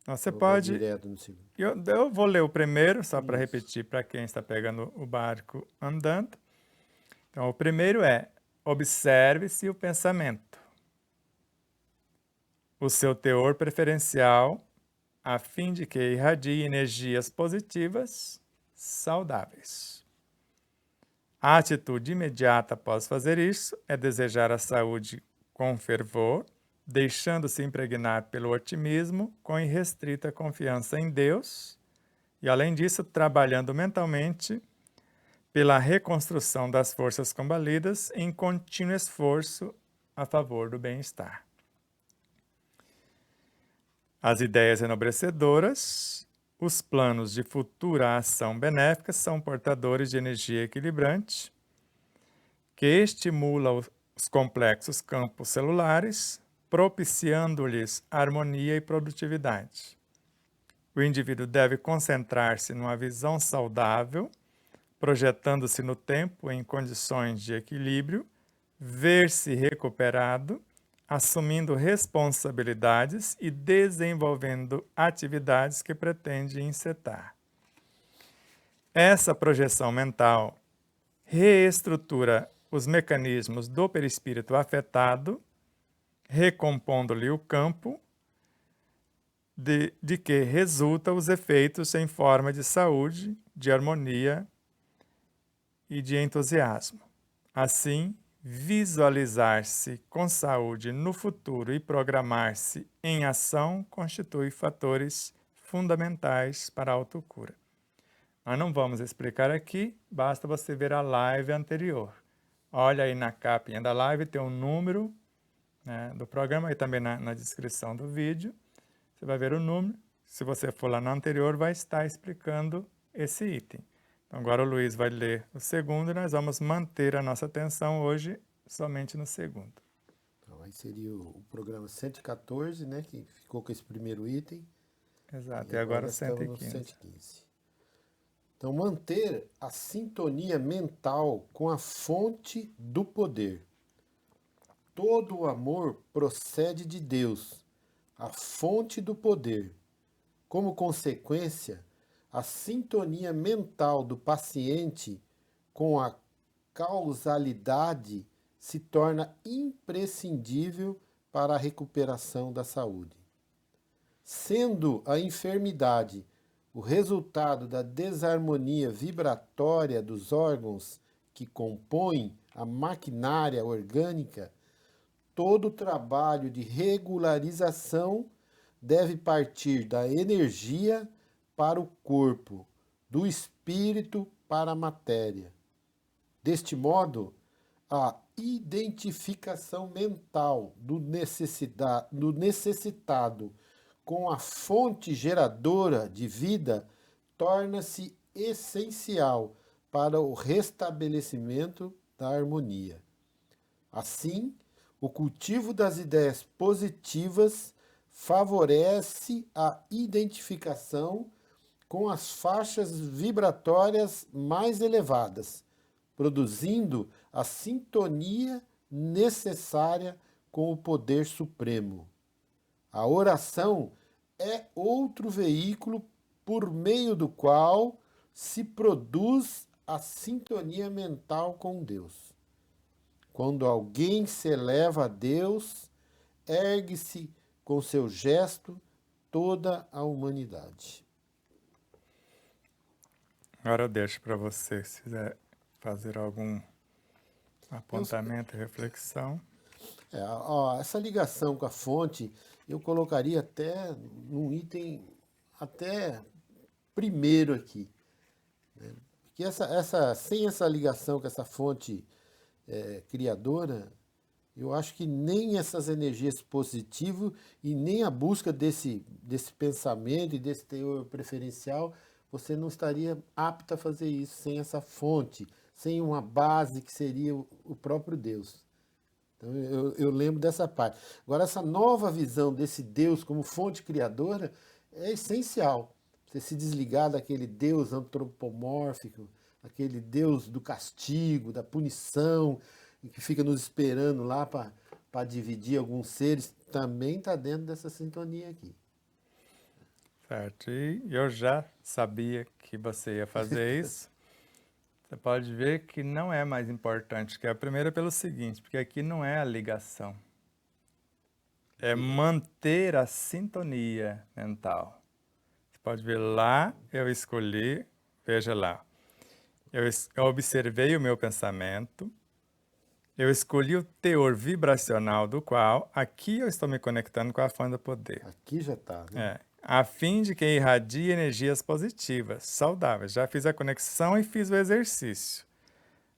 Então, você Ou vai pode... direto no segundo. Eu vou ler o primeiro, só para Isso. repetir para quem está pegando o barco andando. Então, o primeiro é: observe-se o pensamento, o seu teor preferencial, a fim de que irradie energias positivas, saudáveis. A atitude imediata após fazer isso é desejar a saúde com fervor, deixando-se impregnar pelo otimismo com irrestrita confiança em Deus e, além disso, trabalhando mentalmente pela reconstrução das forças combalidas em contínuo esforço a favor do bem-estar. As ideias enobrecedoras, os planos de futura ação benéfica são portadores de energia equilibrante que estimula os complexos campos celulares, propiciando-lhes harmonia e produtividade. O indivíduo deve concentrar-se numa visão saudável, projetando-se no tempo em condições de equilíbrio, ver-se recuperado, assumindo responsabilidades e desenvolvendo atividades que pretende encetar. Essa projeção mental reestrutura os mecanismos do perispírito afetado, recompondo-lhe o campo de que resultam os efeitos em forma de saúde, de harmonia e de entusiasmo. Assim, visualizar-se com saúde no futuro e programar-se em ação constitui fatores fundamentais para a autocura. Nós não vamos explicar aqui, basta você ver a live anterior. Olha aí na capinha da live, tem um número, né, do programa, e também na descrição do vídeo. Você vai ver o número. Se você for lá no anterior, vai estar explicando esse item. Então, agora o Luiz vai ler o segundo e nós vamos manter a nossa atenção hoje somente no segundo. Então, aí seria o programa 114, né, que ficou com esse primeiro item. Exato, e agora o nós estamos 115. no 115. Então, manter a sintonia mental com a fonte do poder. Todo o amor procede de Deus, a fonte do poder. Como consequência, a sintonia mental do paciente com a causalidade se torna imprescindível para a recuperação da saúde. Sendo a enfermidade o resultado da desarmonia vibratória dos órgãos que compõem a maquinária orgânica, todo trabalho de regularização deve partir da energia para o corpo, do espírito para a matéria. Deste modo, a identificação mental do necessitado com a fonte geradora de vida torna-se essencial para o restabelecimento da harmonia. Assim, o cultivo das ideias positivas favorece a identificação com as faixas vibratórias mais elevadas, produzindo a sintonia necessária com o poder supremo. A oração é outro veículo por meio do qual se produz a sintonia mental com Deus. Quando alguém se eleva a Deus, ergue-se com seu gesto toda a humanidade. Agora eu deixo para você, se quiser fazer algum apontamento e reflexão. Essa ligação com a fonte, eu colocaria até num item até primeiro aqui. Né? Porque sem essa ligação com essa fonte criadora, eu acho que nem essas energias positivas e nem a busca desse pensamento e desse teor preferencial, você não estaria apto a fazer isso sem essa fonte, sem uma base que seria o próprio Deus. Então, eu lembro dessa parte. Agora, essa nova visão desse Deus como fonte criadora é essencial. Você se desligar daquele Deus antropomórfico, aquele Deus do castigo, da punição, que fica nos esperando lá para dividir alguns seres, também está dentro dessa sintonia aqui. Certo, e eu já sabia que você ia fazer isso. Você pode ver que não é mais importante que a primeira pelo seguinte, porque aqui não é a ligação. É manter a sintonia mental. Você pode ver lá, eu escolhi, veja lá. Eu observei o meu pensamento, eu escolhi o teor vibracional do qual aqui eu estou me conectando com a fonte do poder. Aqui já está, né? A fim de que irradie energias positivas, saudáveis. Já fiz a conexão e fiz o exercício.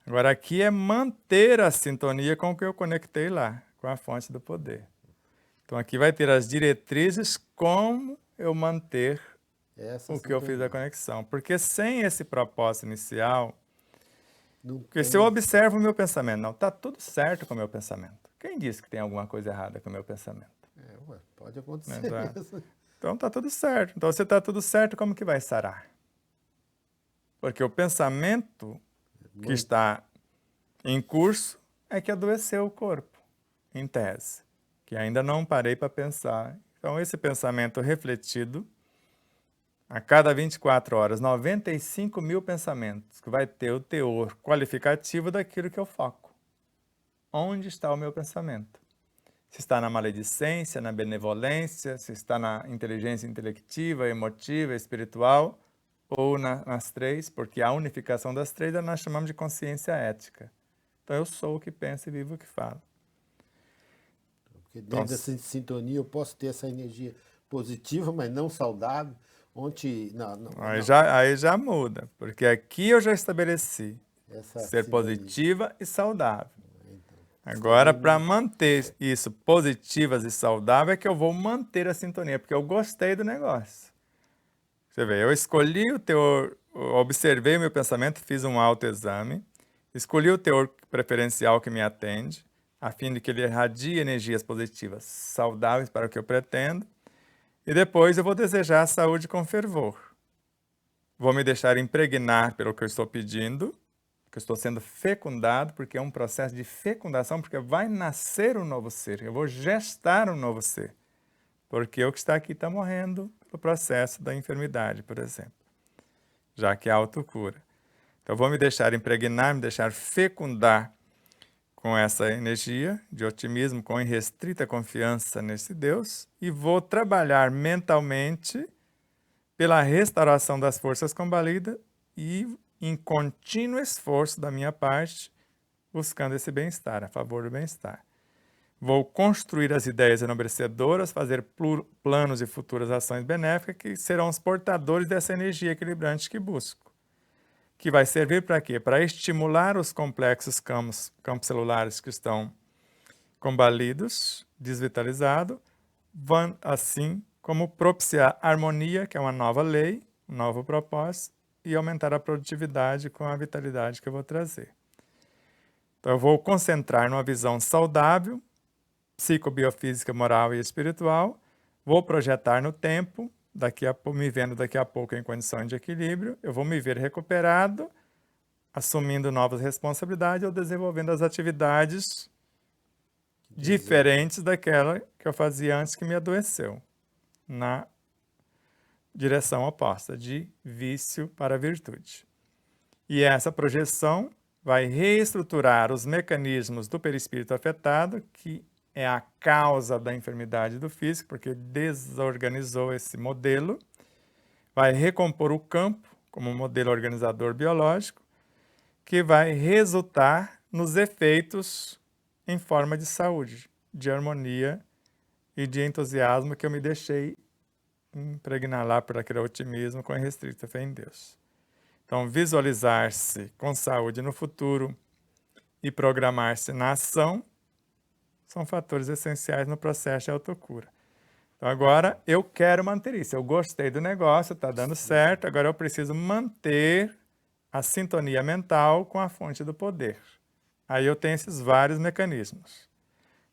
Agora aqui é manter a sintonia com o que eu conectei lá, com a fonte do poder. Então aqui vai ter as diretrizes como eu manter o que eu fiz a conexão. Porque sem esse propósito inicial, porque se eu observo o meu pensamento, não, está tudo certo com o meu pensamento. Quem disse que tem alguma coisa errada com o meu pensamento? Pode acontecer mesmo. Então está tudo certo. Então se está tudo certo, como que vai sarar? Porque o pensamento que está em curso é que adoeceu o corpo, em tese. Que ainda não parei para pensar. Então esse pensamento refletido, a cada 24 horas, 95 mil pensamentos, que vai ter o teor qualificativo daquilo que eu foco. Onde está o meu pensamento? Se está na maledicência, na benevolência, se está na inteligência intelectiva, emotiva, espiritual, ou nas três, porque a unificação das três nós chamamos de consciência ética. Então eu sou o que penso e vivo o que falo. Porque dentro dessa sintonia eu posso ter essa energia positiva, mas não saudável. Aí já muda, porque aqui eu já estabeleci ser positiva e saudável. Agora, para manter isso positivas e saudáveis, é que eu vou manter a sintonia, porque eu gostei do negócio. Você vê, eu escolhi o teor, observei o meu pensamento, fiz um autoexame, escolhi o teor preferencial que me atende, a fim de que ele irradie energias positivas saudáveis para o que eu pretendo, e depois eu vou desejar a saúde com fervor. Vou me deixar impregnar pelo que eu estou pedindo, que eu estou sendo fecundado, porque é um processo de fecundação, porque vai nascer um novo ser, eu vou gestar um novo ser. Porque o que está aqui está morrendo no processo da enfermidade, por exemplo, já que é a autocura. Então, eu vou me deixar impregnar, me deixar fecundar com essa energia de otimismo, com irrestrita confiança nesse Deus, e vou trabalhar mentalmente pela restauração das forças combalidas e em contínuo esforço da minha parte, buscando esse bem-estar, a favor do bem-estar. Vou construir as ideias enobrecedoras, fazer planos de futuras ações benéficas que serão os portadores dessa energia equilibrante que busco. Que vai servir para quê? Para estimular os complexos campos celulares que estão combalidos, desvitalizados, vão assim como propiciar harmonia, que é uma nova lei, um novo propósito, e aumentar a produtividade com a vitalidade que eu vou trazer. Então, eu vou concentrar numa visão saudável, psicobiofísica, moral e espiritual, vou projetar no tempo, me vendo daqui a pouco em condições de equilíbrio, eu vou me ver recuperado, assumindo novas responsabilidades ou desenvolvendo as atividades diferentes daquela que eu fazia antes que me adoeceu, na direção oposta, de vício para virtude. E essa projeção vai reestruturar os mecanismos do perispírito afetado, que é a causa da enfermidade do físico, porque desorganizou esse modelo, vai recompor o campo como modelo organizador biológico, que vai resultar nos efeitos em forma de saúde, de harmonia e de entusiasmo que eu me deixei impregnar lá por aquele otimismo com a restrita fé em Deus. Então, visualizar-se com saúde no futuro e programar-se na ação são fatores essenciais no processo de autocura. Então, agora eu quero manter isso. Eu gostei do negócio, está dando certo, agora eu preciso manter a sintonia mental com a fonte do poder. Aí eu tenho esses vários mecanismos.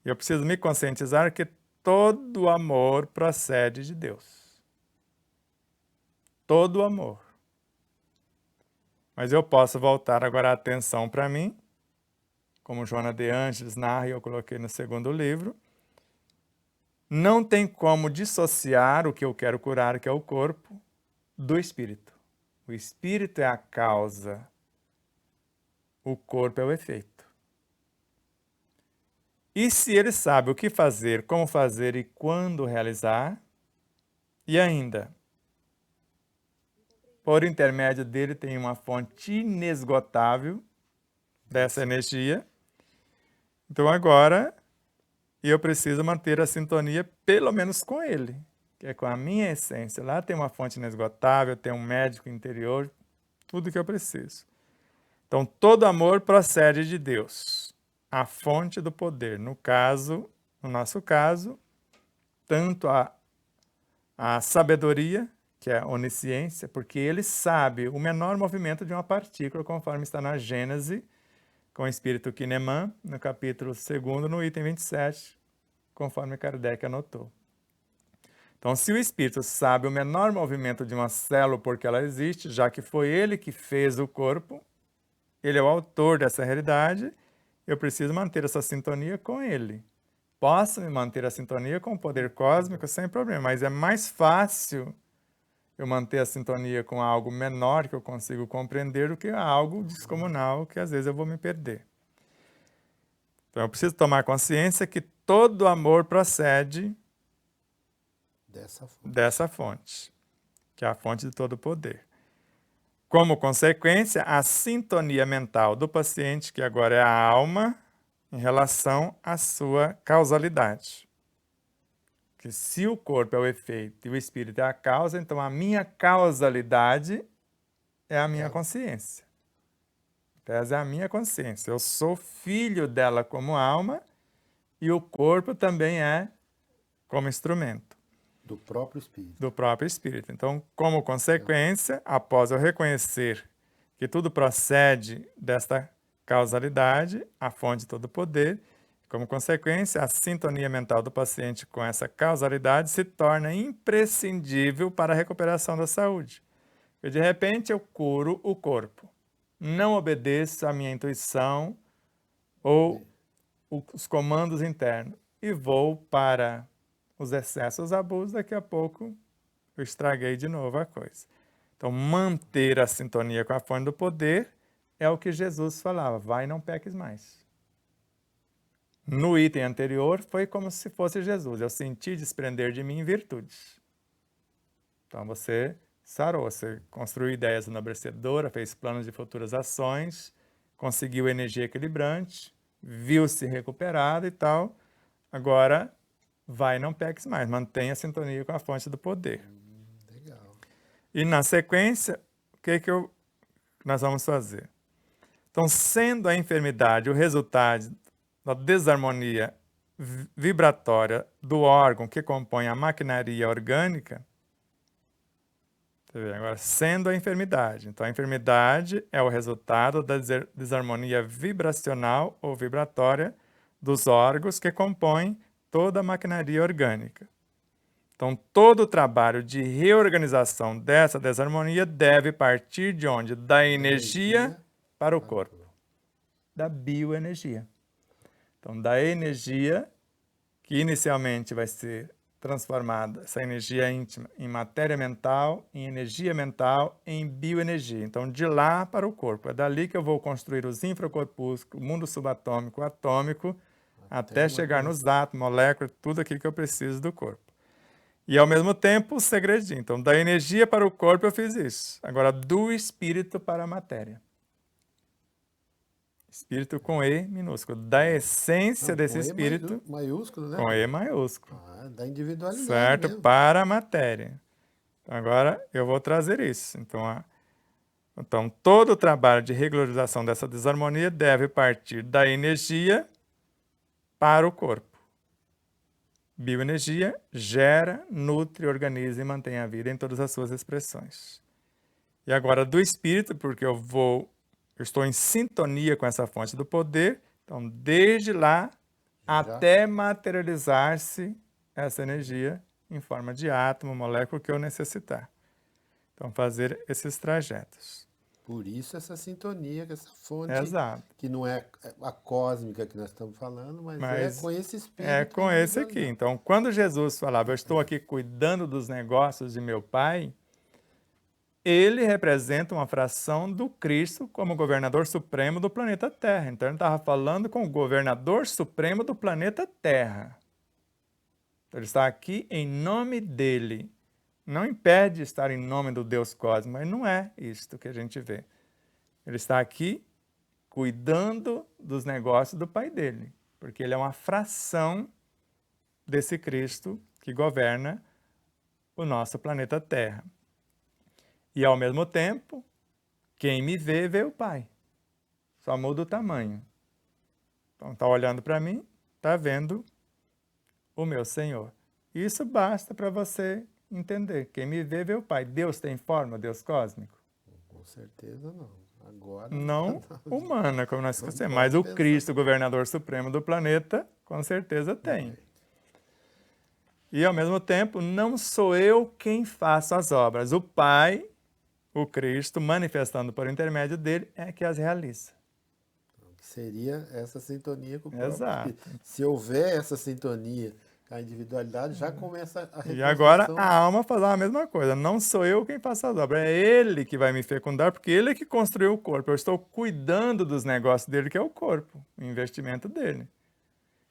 Eu preciso me conscientizar que todo amor procede de Deus. Todo amor. Mas eu posso voltar agora a atenção para mim, como Joana de Ângeles narra e eu coloquei no segundo livro. Não tem como dissociar o que eu quero curar, que é o corpo, do espírito. O espírito é a causa, o corpo é o efeito. E se ele sabe o que fazer, como fazer e quando realizar, e ainda, por intermédio dele tem uma fonte inesgotável dessa energia, então agora eu preciso manter a sintonia pelo menos com ele, que é com a minha essência. Lá tem uma fonte inesgotável, tem um médico interior, tudo que eu preciso. Então, todo amor procede de Deus, a fonte do poder. No nosso caso, tanto a sabedoria, que é a onisciência, porque ele sabe o menor movimento de uma partícula, conforme está na Gênese, com o espírito Kineman, no capítulo 2, no item 27, conforme Kardec anotou. Então, se o espírito sabe o menor movimento de uma célula porque ela existe, já que foi ele que fez o corpo, ele é o autor dessa realidade, eu preciso manter essa sintonia com ele. Posso me manter a sintonia com o poder cósmico sem problema, mas é mais fácil eu manter a sintonia com algo menor que eu consigo compreender do que algo descomunal que às vezes eu vou me perder. Então eu preciso tomar consciência que todo amor procede dessa fonte, que é a fonte de todo poder. Como consequência, a sintonia mental do paciente, que agora é a alma, em relação à sua causalidade. Que se o corpo é o efeito e o espírito é a causa, então a minha causalidade é a minha consciência. Essa é a minha consciência. Eu sou filho dela como alma e o corpo também é como instrumento. Do próprio espírito. Do próprio espírito. Então, como consequência, após eu reconhecer que tudo procede desta causalidade, a fonte de todo poder, como consequência, a sintonia mental do paciente com essa causalidade se torna imprescindível para a recuperação da saúde. E de repente eu curo o corpo. Não obedeço à minha intuição ou os comandos internos e vou para os excessos, os abusos, daqui a pouco eu estraguei de novo a coisa. Então, manter a sintonia com a fonte do poder é o que Jesus falava, vai e não peques mais. No item anterior foi como se fosse Jesus, eu senti desprender de mim virtudes. Então você sarou, você construiu ideias enobrecedoras, fez planos de futuras ações, conseguiu energia equilibrante, viu-se recuperado e tal. Agora, vai e não peques mais, mantenha a sintonia com a fonte do poder. Legal. E na sequência, o que nós vamos fazer? Então, sendo a enfermidade o resultado da desarmonia vibratória do órgão que compõe a maquinaria orgânica, você vê, agora, sendo a enfermidade. Então, a enfermidade é o resultado da desarmonia vibracional ou vibratória dos órgãos que compõem toda a maquinaria orgânica. Então, todo o trabalho de reorganização dessa desarmonia deve partir de onde? Da energia para o corpo, da bioenergia. Então, da energia que inicialmente vai ser transformada, essa energia íntima, em matéria mental, em energia mental, em bioenergia. Então, de lá para o corpo. É dali que eu vou construir os infracorpúsculos, o mundo subatômico, atômico, até chegar nos átomos, moléculas, tudo aquilo que eu preciso do corpo. E, ao mesmo tempo, o segredinho. Então, da energia para o corpo eu fiz isso. Agora, do espírito para a matéria. Espírito com E minúsculo. Da essência desse espírito... Maiúsculo, né? Com E maiúsculo. Da individualidade certo? mesmo. Para a matéria. Então, agora eu vou trazer isso. Então, todo o trabalho de regularização dessa desarmonia deve partir da energia para o corpo. Bioenergia gera, nutre, organiza e mantém a vida em todas as suas expressões. E agora do espírito, porque eu estou em sintonia com essa fonte do poder, então desde lá até materializar-se essa energia em forma de átomo, molécula que eu necessitar. Então fazer esses trajetos. Por isso essa sintonia com essa fonte, Exato. que não é a cósmica que nós estamos falando, mas é com esse espírito. É com esse aqui. Então, quando Jesus falava, eu estou aqui cuidando dos negócios de meu Pai, ele representa uma fração do Cristo como governador supremo do planeta Terra. Então, ele estava falando com o governador supremo do planeta Terra. Então, ele está aqui em nome dele. Não impede estar em nome do Deus cósmico, mas não é isto que a gente vê. Ele está aqui cuidando dos negócios do Pai dele, porque ele é uma fração desse Cristo que governa o nosso planeta Terra. E, ao mesmo tempo, quem me vê, vê o Pai. Só muda o tamanho. Então, está olhando para mim, está vendo o meu Senhor. Isso basta para você entender. Quem me vê, vê o Pai. Deus tem forma, Deus cósmico? Com certeza não. Agora não humana, como nós conhecemos, mas o Cristo, governador supremo do planeta, com certeza tem. E, ao mesmo tempo, não sou eu quem faço as obras. O Pai, o Cristo, manifestando por intermédio dele, é que as realiza. Seria essa sintonia com o próprio Exato. Espírito. Se houver essa sintonia, a individualidade já começa a reconstrução. E agora a alma fala a mesma coisa. Não sou eu quem faço as obras, é ele que vai me fecundar, porque ele é que construiu o corpo. Eu estou cuidando dos negócios dele, que é o corpo, o investimento dele.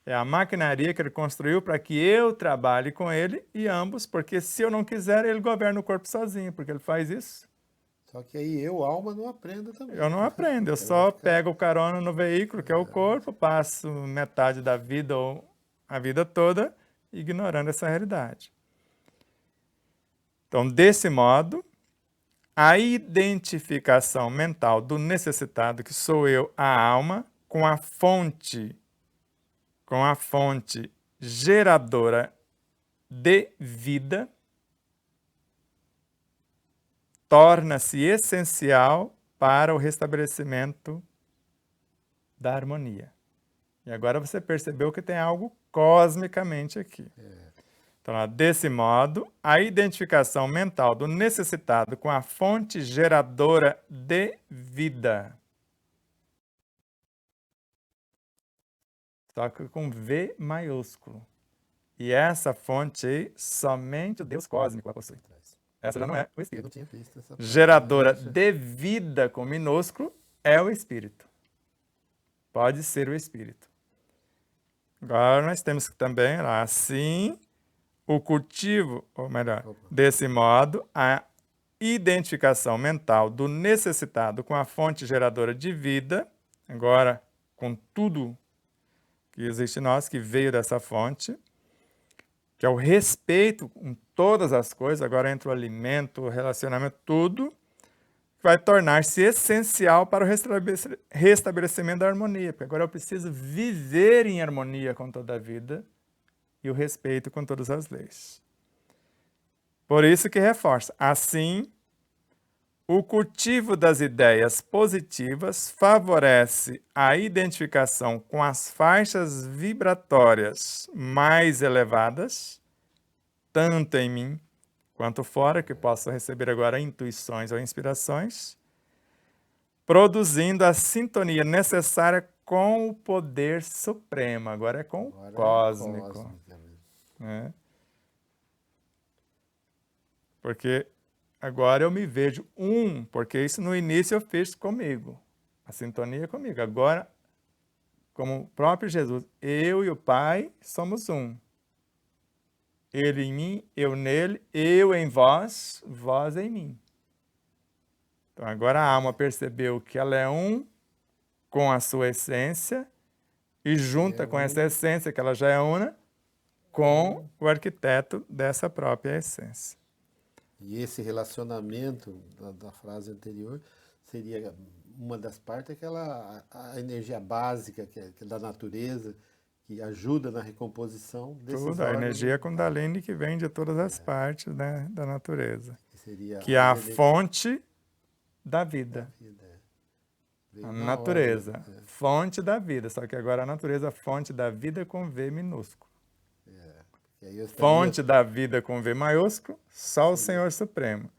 É a maquinaria que ele construiu para que eu trabalhe com ele e ambos, porque se eu não quiser, ele governa o corpo sozinho, porque ele faz isso. Só que aí eu, alma, não aprendo também. Eu não aprendo, eu só pego o carona no veículo, que é o corpo, passo metade da vida ou a vida toda ignorando essa realidade. Então, desse modo, a identificação mental do necessitado, que sou eu, a alma, com a fonte geradora de vida, torna-se essencial para o restabelecimento da harmonia. E agora você percebeu que tem algo cosmicamente aqui. Então, desse modo, a identificação mental do necessitado com a fonte geradora de vida. Só que com V maiúsculo. E essa fonte aí, somente o Deus cósmico a possui. Essa já não é o Espírito. Geradora de vida com minúsculo é o Espírito. Pode ser o Espírito. Agora nós temos que também, assim, o cultivo, ou melhor, desse modo, a identificação mental do necessitado com a fonte geradora de vida, agora com tudo que existe em nós, que veio dessa fonte, que é o respeito com todas as coisas, agora entra o alimento, o relacionamento, tudo, vai tornar-se essencial para o restabelecimento da harmonia, porque agora eu preciso viver em harmonia com toda a vida e o respeito com todas as leis. Por isso que reforça, assim, o cultivo das ideias positivas favorece a identificação com as faixas vibratórias mais elevadas, tanto em mim quanto fora, que posso receber agora intuições ou inspirações, produzindo a sintonia necessária com o poder supremo. Agora é com o cósmico. Né? Porque agora eu me vejo porque isso no início eu fiz comigo, a sintonia comigo. Agora, como o próprio Jesus, eu e o Pai somos um. Ele em mim, eu nele, eu em vós, vós em mim. Então agora a alma percebeu que ela é um com a sua essência e junta com essa essência, que ela já é una, com o arquiteto dessa própria essência. E esse relacionamento da frase anterior seria uma das partes, a energia básica que é da natureza, que ajuda na recomposição desses Tudo, a órgãos. energia Kundalini que vem de todas as partes, né, da natureza. Seria Que é a fonte da vida. Veio A na natureza, ordem, fonte da vida. Só que agora a natureza, fonte da vida com V minúsculo. E aí eu Fonte da vida com V maiúsculo, só o Senhor Supremo.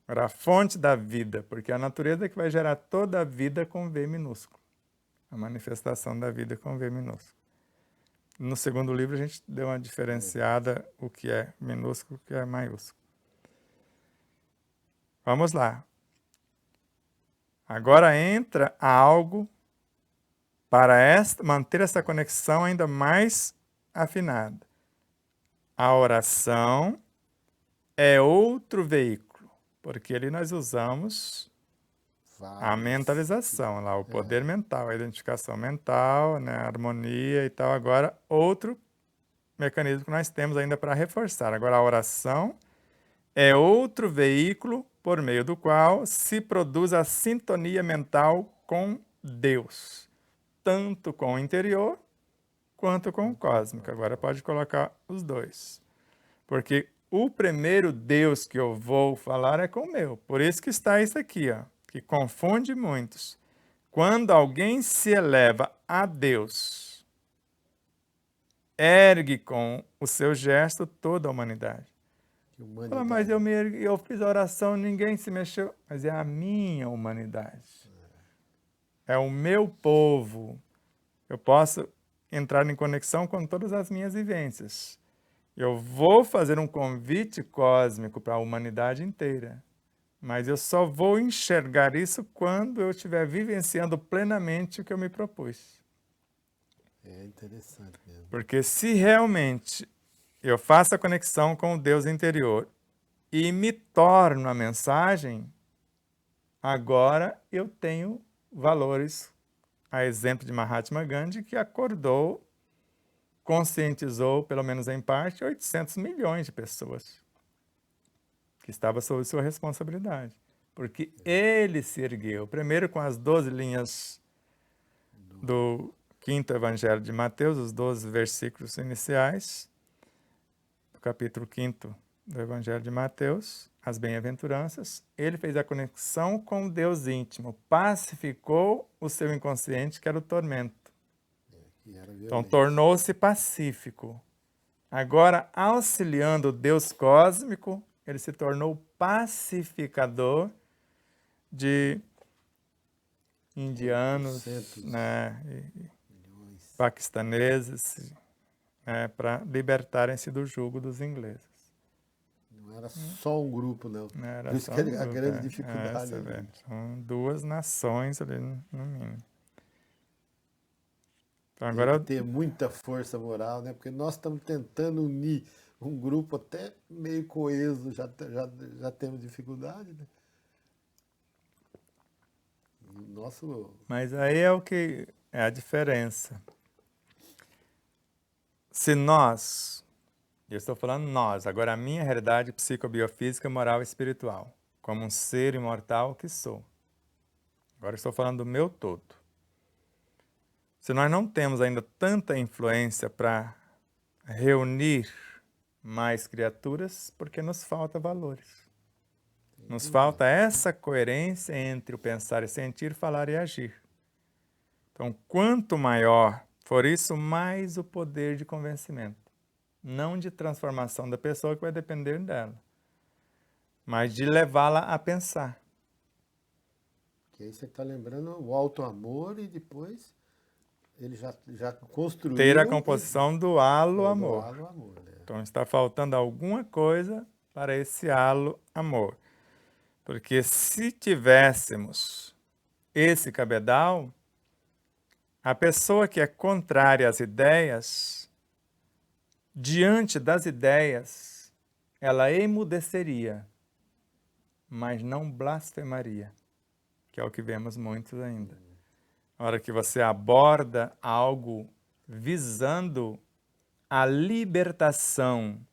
Agora, a fonte da vida, porque é a natureza é que vai gerar toda a vida com V minúsculo. A manifestação da vida com V minúsculo. No segundo livro, a gente deu uma diferenciada, o que é minúsculo e o que é maiúsculo. Vamos lá. Agora entra algo para manter essa conexão ainda mais afinada. A oração é outro veículo, porque ali nós usamos a mentalização, lá, o poder mental, a identificação mental, né, a harmonia e tal. Agora, outro mecanismo que nós temos ainda para reforçar. Agora, a oração é outro veículo por meio do qual se produz a sintonia mental com Deus, tanto com o interior quanto com o cósmico. Agora pode colocar os dois. Porque o primeiro Deus que eu vou falar é com o meu. Por isso que está isso aqui, ó, que confunde muitos. Quando alguém se eleva a Deus, ergue com o seu gesto toda a humanidade. Fala, mas eu me ergui, eu fiz a oração, ninguém se mexeu. Mas é a minha humanidade. É o meu povo. Eu posso entrar em conexão com todas as minhas vivências. Eu vou fazer um convite cósmico para a humanidade inteira. Mas eu só vou enxergar isso quando eu estiver vivenciando plenamente o que eu me propus. É interessante mesmo. Porque se realmente eu faço a conexão com o Deus interior e me torno a mensagem, agora eu tenho valores, a exemplo de Mahatma Gandhi, que acordou, conscientizou, pelo menos em parte, 800 milhões de pessoas que estavam sob sua responsabilidade. Porque ele se ergueu, primeiro com as 12 linhas do 5º Evangelho de Mateus, os 12 versículos iniciais, do capítulo 5º do Evangelho de Mateus, as bem-aventuranças. Ele fez a conexão com o Deus íntimo, pacificou o seu inconsciente, que era o tormento. Então, tornou-se pacífico. Agora, auxiliando o Deus cósmico, ele se tornou pacificador de indianos, né, paquistaneses, né, para libertarem-se do jugo dos ingleses. era só um grupo, não. Não era Por isso só que um a grupo, grande é. dificuldade Essa, ali. velho. São duas nações ali, no mínimo. Então Tem que agora, ter muita força moral, né? Porque nós estamos tentando unir um grupo até meio coeso, já temos dificuldade, né? E o nosso. mas aí é o que é a diferença. Se nós, eu estou falando nós, agora a minha realidade psicobiofísica, moral e espiritual, como um ser imortal que sou. Agora eu estou falando do meu todo. Se nós não temos ainda tanta influência para reunir mais criaturas, porque nos falta valores. Nos falta essa coerência entre o pensar e sentir, falar e agir. Então, quanto maior for isso, mais o poder de convencimento. Não de transformação da pessoa, que vai depender dela, mas de levá-la a pensar. Que aí você está lembrando o alto amor e depois ele já construiu Ter a composição do halo do amor. halo amor, né? Então, está faltando alguma coisa para esse halo amor. Porque se tivéssemos esse cabedal, a pessoa que é contrária às ideias, diante das ideias, ela emudeceria, mas não blasfemaria, que é o que vemos muitos ainda. A hora que você aborda algo visando a libertação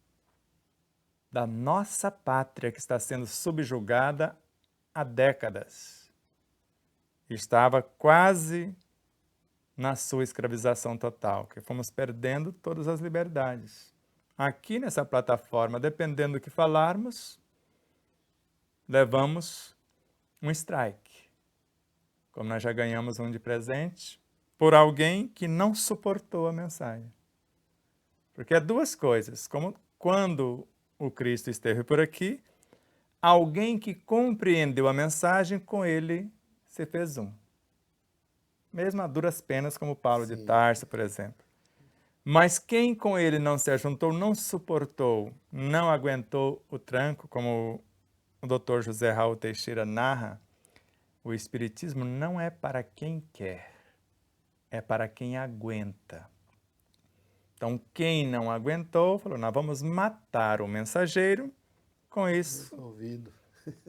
da nossa pátria, que está sendo subjugada há décadas, estava quase na sua escravização total, que fomos perdendo todas as liberdades. Aqui nessa plataforma, dependendo do que falarmos, levamos um strike. Como nós já ganhamos um de presente, por alguém que não suportou a mensagem. Porque é duas coisas, como quando o Cristo esteve por aqui, alguém que compreendeu a mensagem, com ele se fez um. Mesmo a duras penas, como Paulo de Sim. Tarso, por exemplo. Mas quem com ele não se ajuntou, não suportou, não aguentou o tranco, como o Dr. José Raul Teixeira narra, o Espiritismo não é para quem quer, é para quem aguenta. Então, quem não aguentou, falou, nós vamos matar o mensageiro, com isso Resolvido.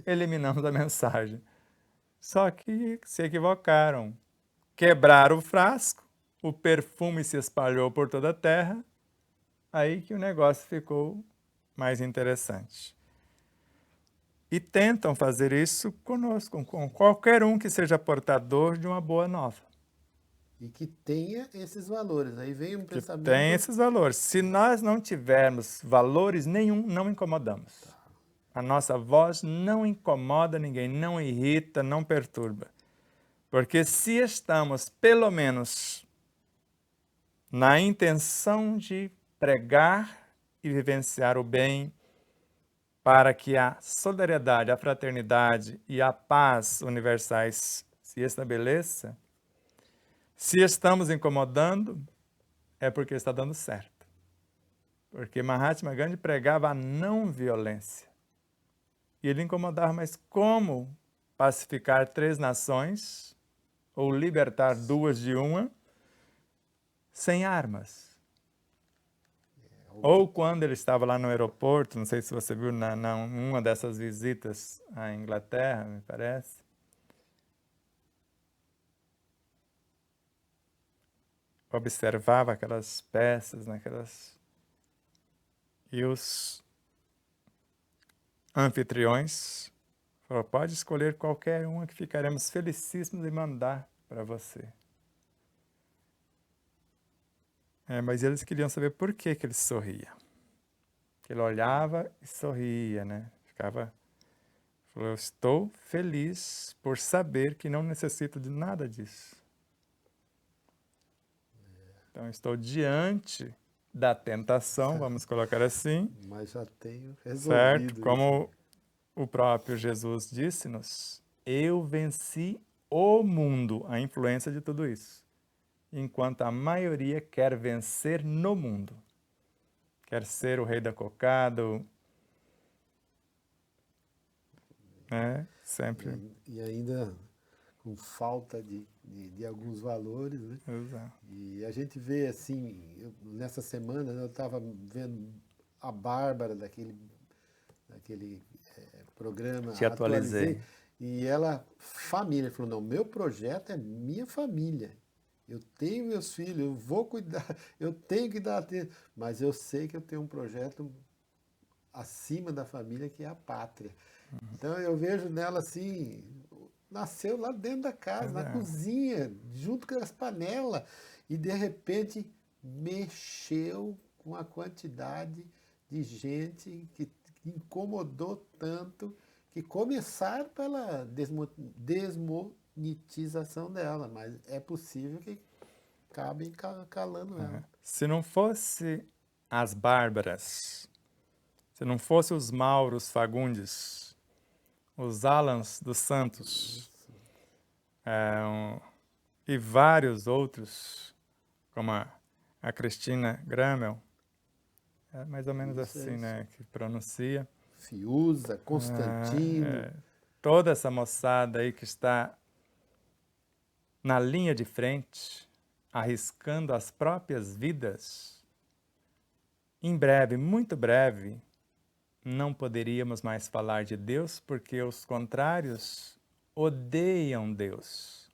eliminamos a mensagem. Só que se equivocaram. Quebraram o frasco, o perfume se espalhou por toda a terra, aí que o negócio ficou mais interessante. E tentam fazer isso conosco, com qualquer um que seja portador de uma boa nova, E que tenha esses valores. Aí vem um que pensamento. tem esses valores. Se nós não tivermos valores nenhum, não incomodamos. A nossa voz não incomoda ninguém, não irrita, não perturba. Porque se estamos, pelo menos, na intenção de pregar e vivenciar o bem, para que a solidariedade, a fraternidade e a paz universais se estabeleça, se estamos incomodando, é porque está dando certo. Porque Mahatma Gandhi pregava a não violência. E ele incomodava, mas como pacificar 3 nações ou libertar 2 de uma sem armas? Ou quando ele estava lá no aeroporto, não sei se você viu uma dessas visitas à Inglaterra, me parece. Observava aquelas peças, e os anfitriões falaram, pode escolher qualquer uma que ficaremos felicíssimos em mandar para você. Mas eles queriam saber por que ele sorria. Ele olhava e sorria, né? Falou, eu estou feliz por saber que não necessito de nada disso. Então, estou diante da tentação, vamos colocar assim, Mas já tenho certo? resolvido Como isso. o próprio Jesus disse-nos, eu venci o mundo, a influência de tudo isso. Enquanto a maioria quer vencer no mundo. Quer ser o rei da cocada, Sempre. E ainda com falta de alguns valores, né? Exato. E a gente vê assim, nessa semana eu estava vendo a Bárbara daquele programa, Te atualizei, atualizei. e ela, família, falou, não, meu projeto é minha família. Eu tenho meus filhos, eu vou cuidar, eu tenho que dar tempo, mas eu sei que eu tenho um projeto acima da família que é a pátria. Então eu vejo nela assim, nasceu lá dentro da casa, na Exato. cozinha, junto com as panelas, e de repente mexeu com a quantidade de gente que incomodou tanto que começaram pela desmonetização dela, mas é possível que acabem calando ela. Se não fosse as Bárbaras, se não fosse os Mauros Fagundes, os Alans dos Santos, e vários outros, como a Cristina Gramel, é mais ou menos Isso é assim, isso. né, que pronuncia. Fiuza, Constantino, Toda essa moçada aí que está na linha de frente, arriscando as próprias vidas, em breve, muito breve, não poderíamos mais falar de Deus porque os contrários odeiam Deus,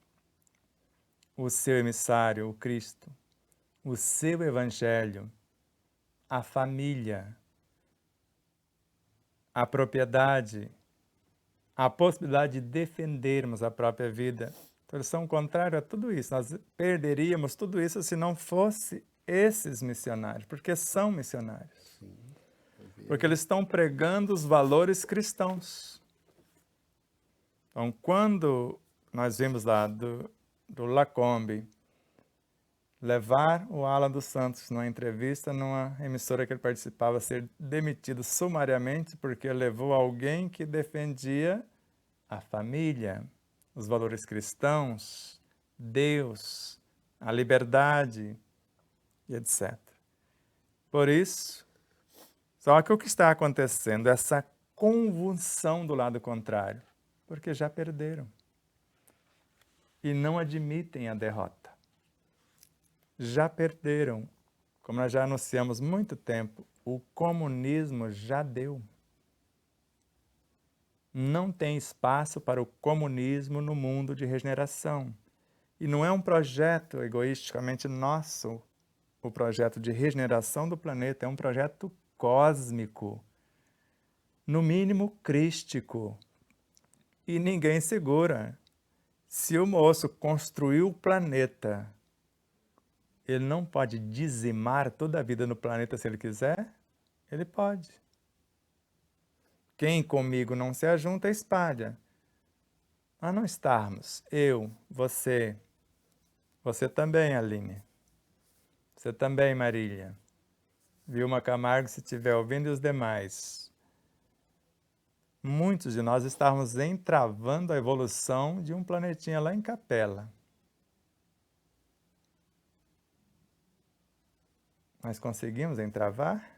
o seu emissário, o Cristo, o seu evangelho, a família, a propriedade, a possibilidade de defendermos a própria vida. Então, eles são contrários a tudo isso. Nós perderíamos tudo isso se não fosse esses missionários, porque são missionários. Porque eles estão pregando os valores cristãos. Então, quando nós vimos lá do Lacombe levar o Alan dos Santos numa entrevista numa emissora que ele participava, ser demitido sumariamente porque levou alguém que defendia a família, os valores cristãos, Deus, a liberdade e etc. Por isso, só que o que está acontecendo é essa convulsão do lado contrário, porque já perderam e não admitem a derrota. Já perderam, como nós já anunciamos há muito tempo, o comunismo já deu. Não tem espaço para o comunismo no mundo de regeneração. E não é um projeto egoisticamente nosso, o projeto de regeneração do planeta, é um projeto cósmico, no mínimo crístico. E ninguém segura. Se o moço construiu o planeta, ele não pode dizimar toda a vida no planeta se ele quiser? Ele pode. Quem comigo não se ajunta, espalha. A não estarmos, eu, você também, Aline, você também, Marília, Vilma Camargo, se estiver ouvindo, e os demais. Muitos de nós estávamos entravando a evolução de um planetinha lá em Capela. Mas conseguimos entravar?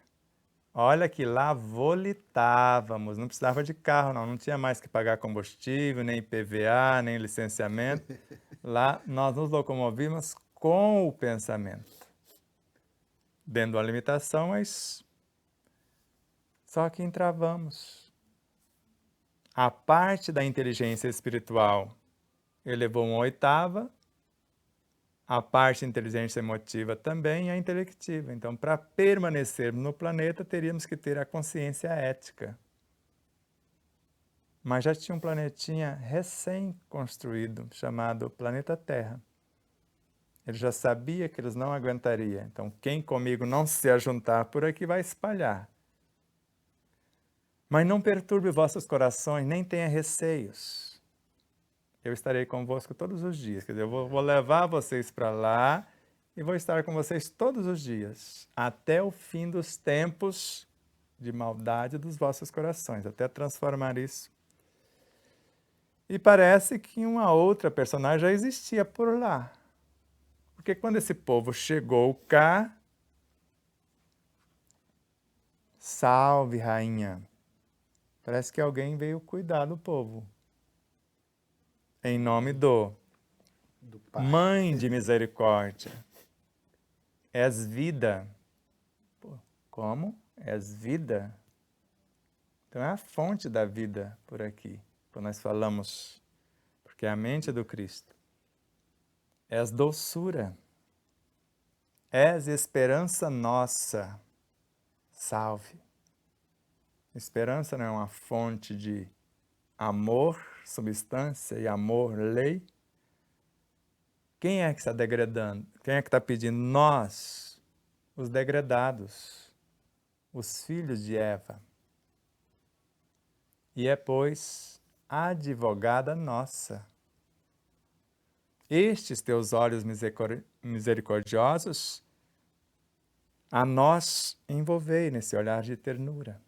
Olha que lá volitávamos, não precisava de carro não tinha mais que pagar combustível, nem IPVA, nem licenciamento. Lá nós nos locomovíamos com o pensamento. Dentro de uma limitação, mas só que entravamos. A parte da inteligência espiritual elevou uma oitava, a parte da inteligência emotiva também e a intelectiva. Então, para permanecermos no planeta, teríamos que ter a consciência ética. Mas já tinha um planetinha recém-construído, chamado Planeta Terra. Ele já sabia que eles não aguentariam. Então, quem comigo não se ajuntar por aqui vai espalhar. Mas não perturbe vossos corações, nem tenha receios. Eu estarei convosco todos os dias. Quer dizer, eu vou levar vocês para lá e vou estar com vocês todos os dias, até o fim dos tempos de maldade dos vossos corações, até transformar isso. E parece que uma outra personagem já existia por lá. Porque quando esse povo chegou cá, salve, rainha, Parece que alguém veio cuidar do povo. Em nome do Do Pai. Mãe de misericórdia. És vida. Pô, como? És vida? Então é a fonte da vida por aqui. Quando nós falamos, porque é a mente do Cristo. És doçura. És esperança nossa. Salve. Esperança não é uma fonte de amor, substância e amor, lei. Quem é que está degradando? Quem é que está pedindo? Nós, os degradados, os filhos de Eva. E é, pois, a advogada nossa. Estes teus olhos misericordiosos, a nós envolvei nesse olhar de ternura.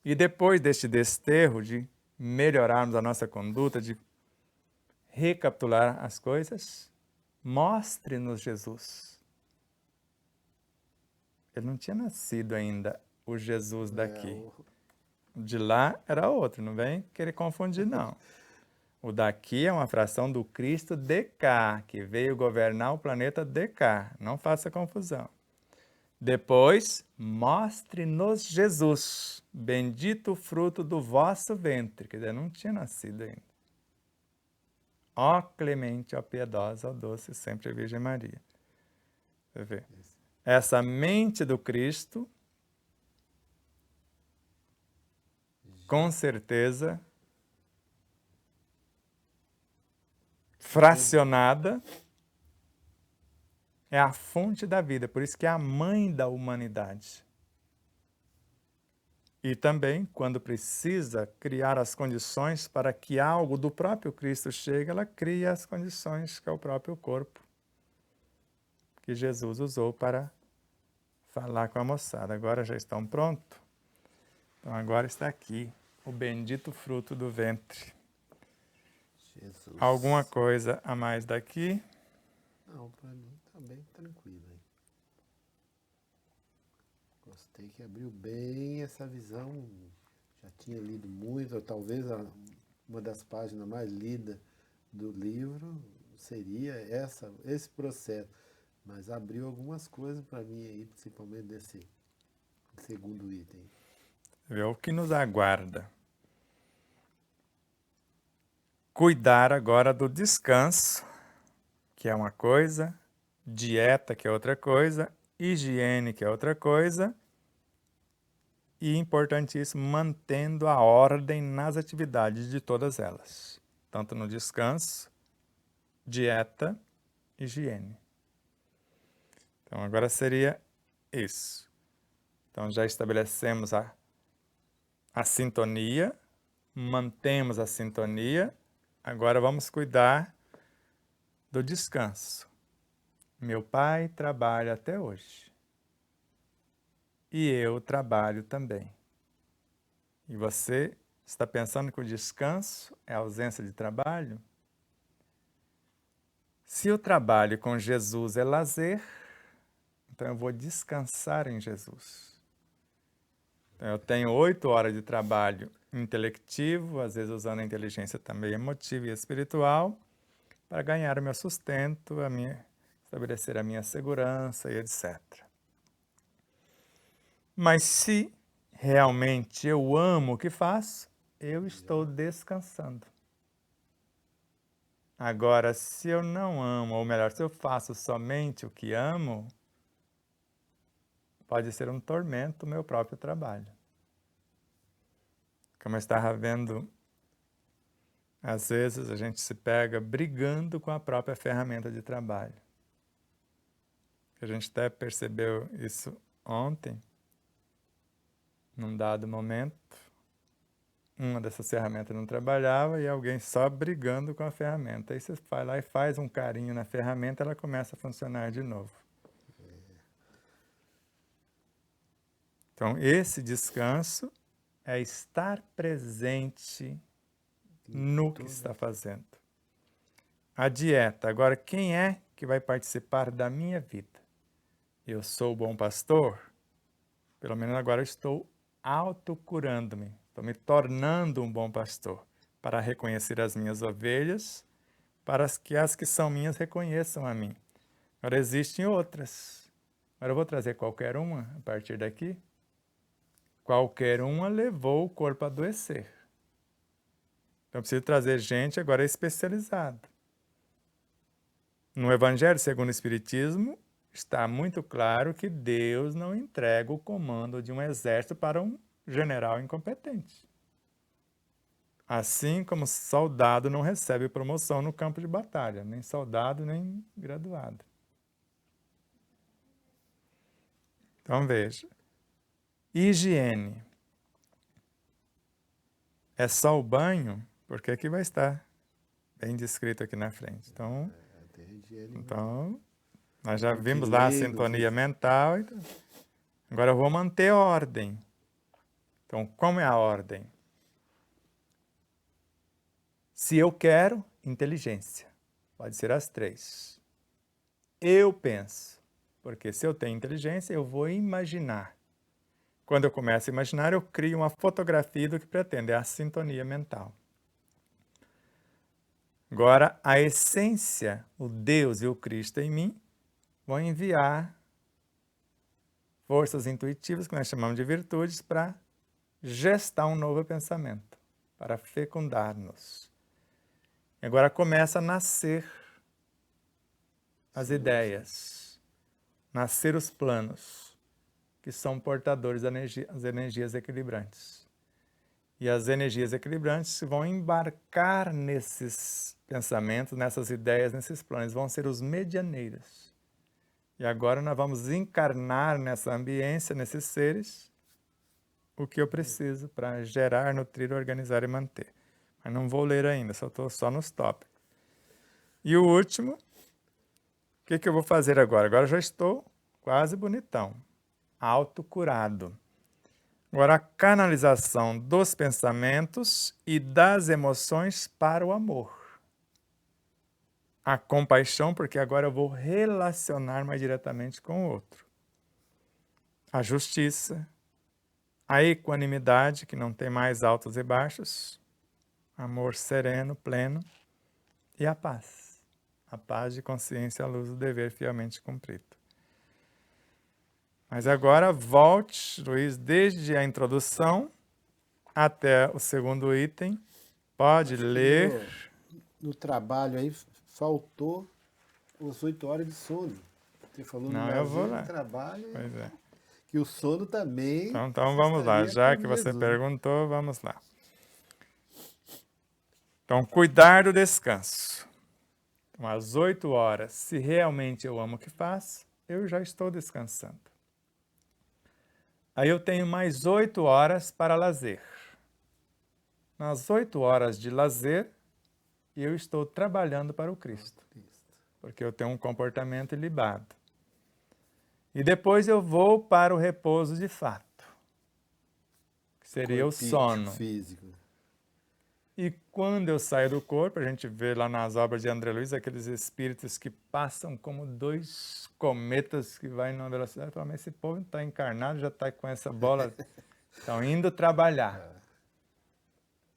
E depois deste desterro de melhorarmos a nossa conduta, de recapitular as coisas, mostre-nos Jesus. Ele não tinha nascido ainda, o Jesus daqui. O de lá era outro, não vem querer confundir, não. O daqui é uma fração do Cristo de cá, que veio governar o planeta de cá. Não faça confusão. Depois, mostre-nos Jesus, bendito o fruto do vosso ventre. Quer dizer, não tinha nascido ainda. Ó clemente, ó piedosa, ó doce, sempre a Virgem Maria. Você vê? Essa mente do Cristo, com certeza, fracionada, é a fonte da vida, por isso que é a mãe da humanidade. E também, quando precisa criar as condições para que algo do próprio Cristo chegue, ela cria as condições, que é o próprio corpo, que Jesus usou para falar com a moçada. Agora já estão prontos? Então agora está aqui, o bendito fruto do ventre. Jesus. Alguma coisa a mais daqui? Não, para mim tá bem tranquilo. Hein? Gostei que abriu bem essa visão. Já tinha lido muito, ou talvez uma das páginas mais lidas do livro seria esse processo. Mas abriu algumas coisas para mim aí, principalmente desse segundo item. É o que nos aguarda. Cuidar agora do descanso, que é uma coisa, dieta, que é outra coisa, higiene, que é outra coisa, e importantíssimo, mantendo a ordem nas atividades de todas elas, tanto no descanso, dieta, higiene. Então agora seria isso. Então já estabelecemos a sintonia, mantemos a sintonia, agora vamos cuidar do descanso. Meu pai trabalha até hoje. E eu trabalho também. E você está pensando que o descanso é a ausência de trabalho? Se o trabalho com Jesus é lazer, então eu vou descansar em Jesus. Então eu tenho 8 horas de trabalho intelectivo, às vezes usando a inteligência também emotiva e espiritual, para ganhar o meu sustento, estabelecer a minha segurança e etc. Mas se realmente eu amo o que faço, eu estou descansando. Agora, se eu não amo, ou melhor, se eu faço somente o que amo, pode ser um tormento o meu próprio trabalho. Como eu estava vendo, às vezes a gente se pega brigando com a própria ferramenta de trabalho. A gente até percebeu isso ontem, num dado momento, uma dessas ferramentas não trabalhava e alguém só brigando com a ferramenta. Aí você vai lá e faz um carinho na ferramenta, ela começa a funcionar de novo. Então, esse descanso é estar presente no que está fazendo. A dieta. Agora, quem é que vai participar da minha vida? Eu sou o bom pastor? Pelo menos agora eu estou autocurando-me, estou me tornando um bom pastor, para reconhecer as minhas ovelhas, para que as que são minhas reconheçam a mim. Agora existem outras. Agora eu vou trazer qualquer uma a partir daqui. Qualquer uma levou o corpo a adoecer. Então eu preciso trazer gente agora especializada. No Evangelho segundo o Espiritismo, está muito claro que Deus não entrega o comando de um exército para um general incompetente. Assim como soldado não recebe promoção no campo de batalha, nem soldado, nem graduado. Então veja, higiene. É só o banho, porque aqui vai estar bem descrito aqui na frente. Então nós já vimos lá a sintonia mental. Agora eu vou manter a ordem. Então, como é a ordem? Se eu quero, inteligência. Pode ser as 3. Eu penso. Porque se eu tenho inteligência, eu vou imaginar. Quando eu começo a imaginar, eu crio uma fotografia do que pretendo. É a sintonia mental. Agora, a essência, o Deus e o Cristo em mim, vão enviar forças intuitivas, que nós chamamos de virtudes, para gestar um novo pensamento, para fecundar-nos. Agora começa a nascer as ideias, nascer os planos, que são portadores das energias equilibrantes. E as energias equilibrantes vão embarcar nesses pensamentos, nessas ideias, nesses planos, vão ser os medianeiros. E agora nós vamos encarnar nessa ambiência, nesses seres, o que eu preciso para gerar, nutrir, organizar e manter. Mas não vou ler ainda, só estou só nos tópicos. E o último, o que eu vou fazer agora? Agora já estou quase bonitão, autocurado. Agora a canalização dos pensamentos e das emoções para o amor. A compaixão, porque agora eu vou relacionar mais diretamente com o outro. A justiça, a equanimidade, que não tem mais altos e baixos, amor sereno, pleno, e a paz. A paz de consciência à luz do dever fielmente cumprido. Mas agora volte, Luiz, desde a introdução até o segundo item. Pode ler. No trabalho aí faltou as 8 horas de sono. Você falou Não, no eu vou lazer, lá. no trabalho, Pois é. que o sono também... Então vamos lá. Já que você Jesus, perguntou, vamos lá. Então, cuidar do descanso. Então, às 8 horas, se realmente eu amo o que faço, eu já estou descansando. Aí eu tenho mais 8 horas para lazer. Nas 8 horas de lazer, eu estou trabalhando para o Cristo, porque eu tenho um comportamento ilibado. E depois eu vou para o repouso de fato, que seria o sono. Físico. E quando eu saio do corpo, a gente vê lá nas obras de André Luiz aqueles espíritos que passam como 2 cometas que vai numa velocidade. Fala, mas esse povo está encarnado, já está com essa bola, estão indo trabalhar.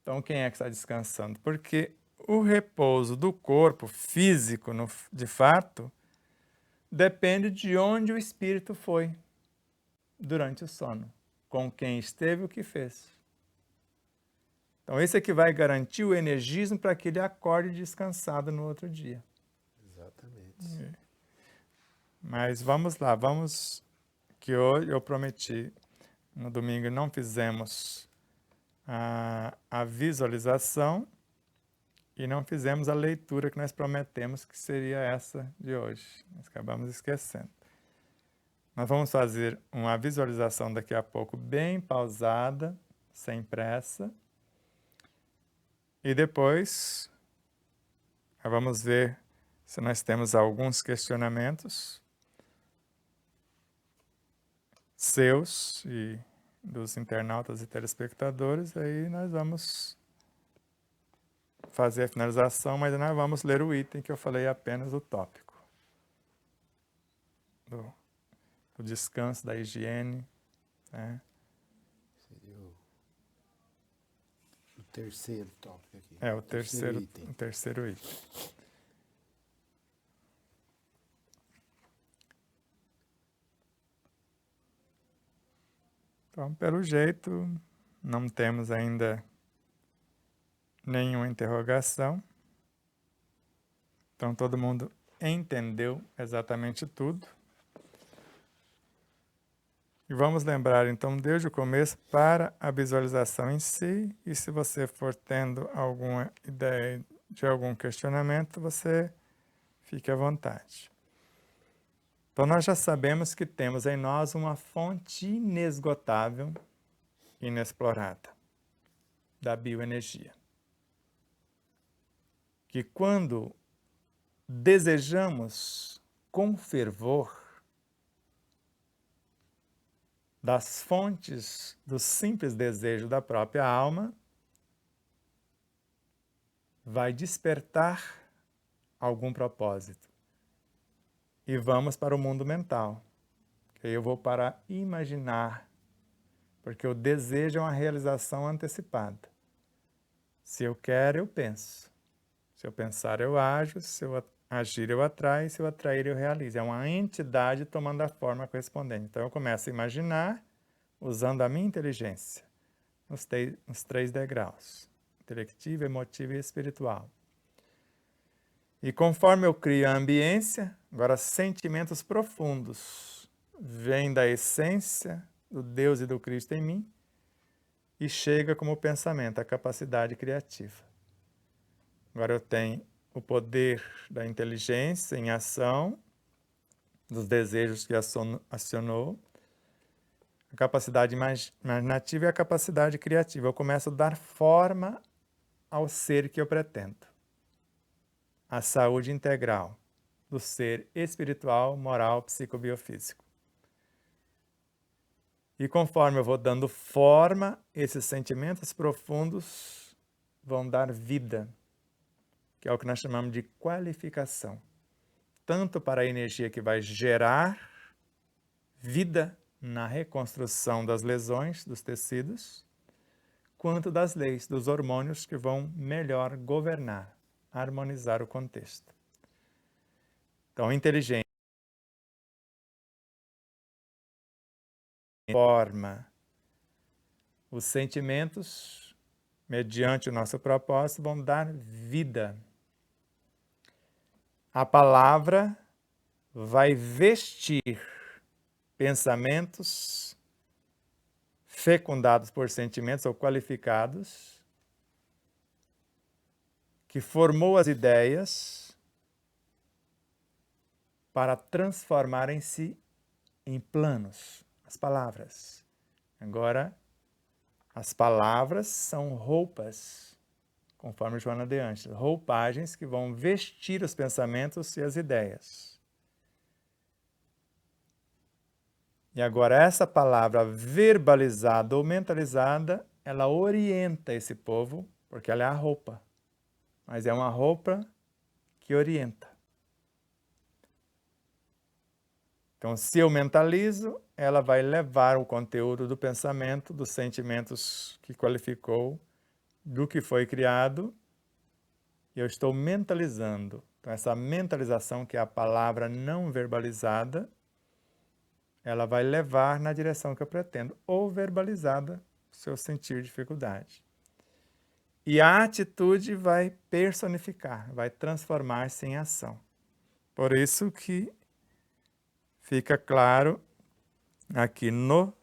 Então quem é que está descansando? Porque o repouso do corpo físico, de fato, depende de onde o espírito foi durante o sono, com quem esteve, o que fez. Então, esse é que vai garantir o energismo para que ele acorde descansado no outro dia. Exatamente. Mas vamos lá, que hoje eu prometi, no domingo não fizemos a visualização e não fizemos a leitura que nós prometemos que seria essa de hoje. Nós acabamos esquecendo. Nós vamos fazer uma visualização daqui a pouco bem pausada, sem pressa. E depois, vamos ver se nós temos alguns questionamentos seus e dos internautas e telespectadores. Aí nós vamos fazer a finalização, mas nós vamos ler o item que eu falei apenas o tópico. Do descanso, da higiene, né? terceiro tópico aqui. É o terceiro item. o terceiro item. Então, pelo jeito, não temos ainda nenhuma interrogação. Então, todo mundo entendeu exatamente tudo. E vamos lembrar, então, desde o começo para a visualização em si. E se você for tendo alguma ideia de algum questionamento, você fique à vontade. Então, nós já sabemos que temos em nós uma fonte inesgotável, inexplorada, da bioenergia. Que quando desejamos com fervor das fontes do simples desejo da própria alma, vai despertar algum propósito. E vamos para o mundo mental. Eu vou para imaginar, porque o desejo é uma realização antecipada. Se eu quero, eu penso. Se eu pensar, eu ajo. Se eu agir, eu atraio. Se eu atrair, eu realizo. É uma entidade tomando a forma correspondente. Então, eu começo a imaginar usando a minha inteligência nos 3 degraus. Intelectiva, emotiva e espiritual. E conforme eu crio a ambiência, agora sentimentos profundos vêm da essência do Deus e do Cristo em mim e chega como pensamento, a capacidade criativa. Agora eu tenho o poder da inteligência em ação, dos desejos que acionou, a capacidade imaginativa e a capacidade criativa. Eu começo a dar forma ao ser que eu pretendo. A saúde integral do ser espiritual, moral, psicobiofísico. E conforme eu vou dando forma, esses sentimentos profundos vão dar vida, que é o que nós chamamos de qualificação. Tanto para a energia que vai gerar vida na reconstrução das lesões dos tecidos, quanto das leis, dos hormônios que vão melhor governar, harmonizar o contexto. Então, inteligência forma os sentimentos, mediante o nosso propósito, vão dar vida. A palavra vai vestir pensamentos fecundados por sentimentos ou qualificados, que formou as ideias para transformarem-se em planos, as palavras. Agora, as palavras são roupas, conforme Joana de Ângeles, roupagens que vão vestir os pensamentos e as ideias. E agora essa palavra verbalizada ou mentalizada, ela orienta esse povo, porque ela é a roupa. Mas é uma roupa que orienta. Então, se eu mentalizo, ela vai levar o conteúdo do pensamento, dos sentimentos que qualificou, do que foi criado, e eu estou mentalizando. Então, essa mentalização, que é a palavra não verbalizada, ela vai levar na direção que eu pretendo, ou verbalizada, se eu sentir dificuldade. E a atitude vai personificar, vai transformar-se em ação. Por isso que fica claro aqui no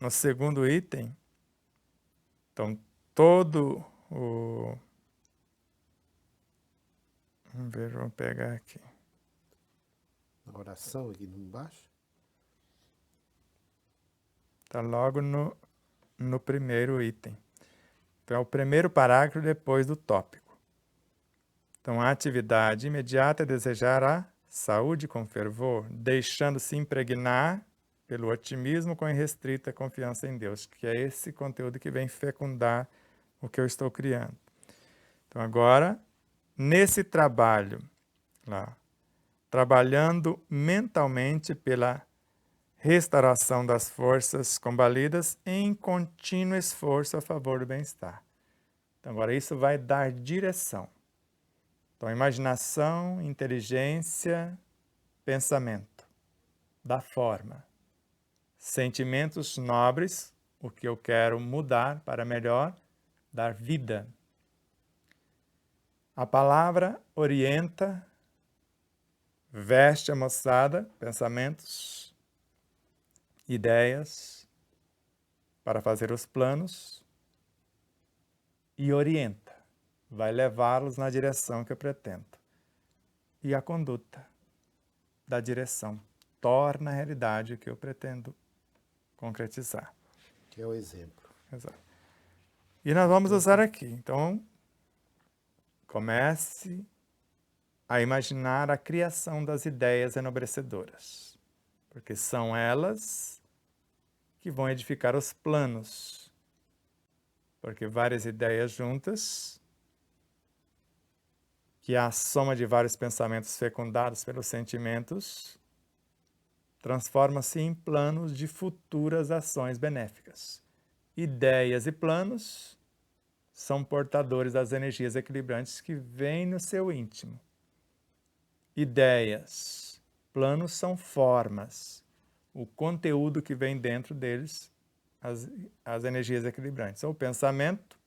segundo item, então todo o... Vamos pegar aqui. A oração aqui embaixo. Está logo no primeiro item. Então, é o primeiro parágrafo depois do tópico. Então, a atividade imediata é desejar a saúde com fervor, deixando-se impregnar pelo otimismo com irrestrita confiança em Deus, que é esse conteúdo que vem fecundar o que eu estou criando. Então, agora, nesse trabalho, trabalhando mentalmente pela restauração das forças combalidas em contínuo esforço a favor do bem-estar. Então, agora isso vai dar direção. Então, imaginação, inteligência, pensamento, dá forma. Sentimentos nobres, o que eu quero mudar para melhor, dar vida. A palavra orienta, veste a moçada, pensamentos, ideias, para fazer os planos, e orienta, vai levá-los na direção que eu pretendo. E a conduta da direção torna a realidade o que eu pretendo concretizar. Que é o exemplo. Exato. E nós vamos usar aqui. Então, comece a imaginar a criação das ideias enobrecedoras, porque são elas que vão edificar os planos. Porque várias ideias juntas, que é a soma de vários pensamentos fecundados pelos sentimentos, transforma-se em planos de futuras ações benéficas. Ideias e planos são portadores das energias equilibrantes que vêm no seu íntimo. Ideias, planos são formas, o conteúdo que vem dentro deles, as energias equilibrantes. Ou pensamento,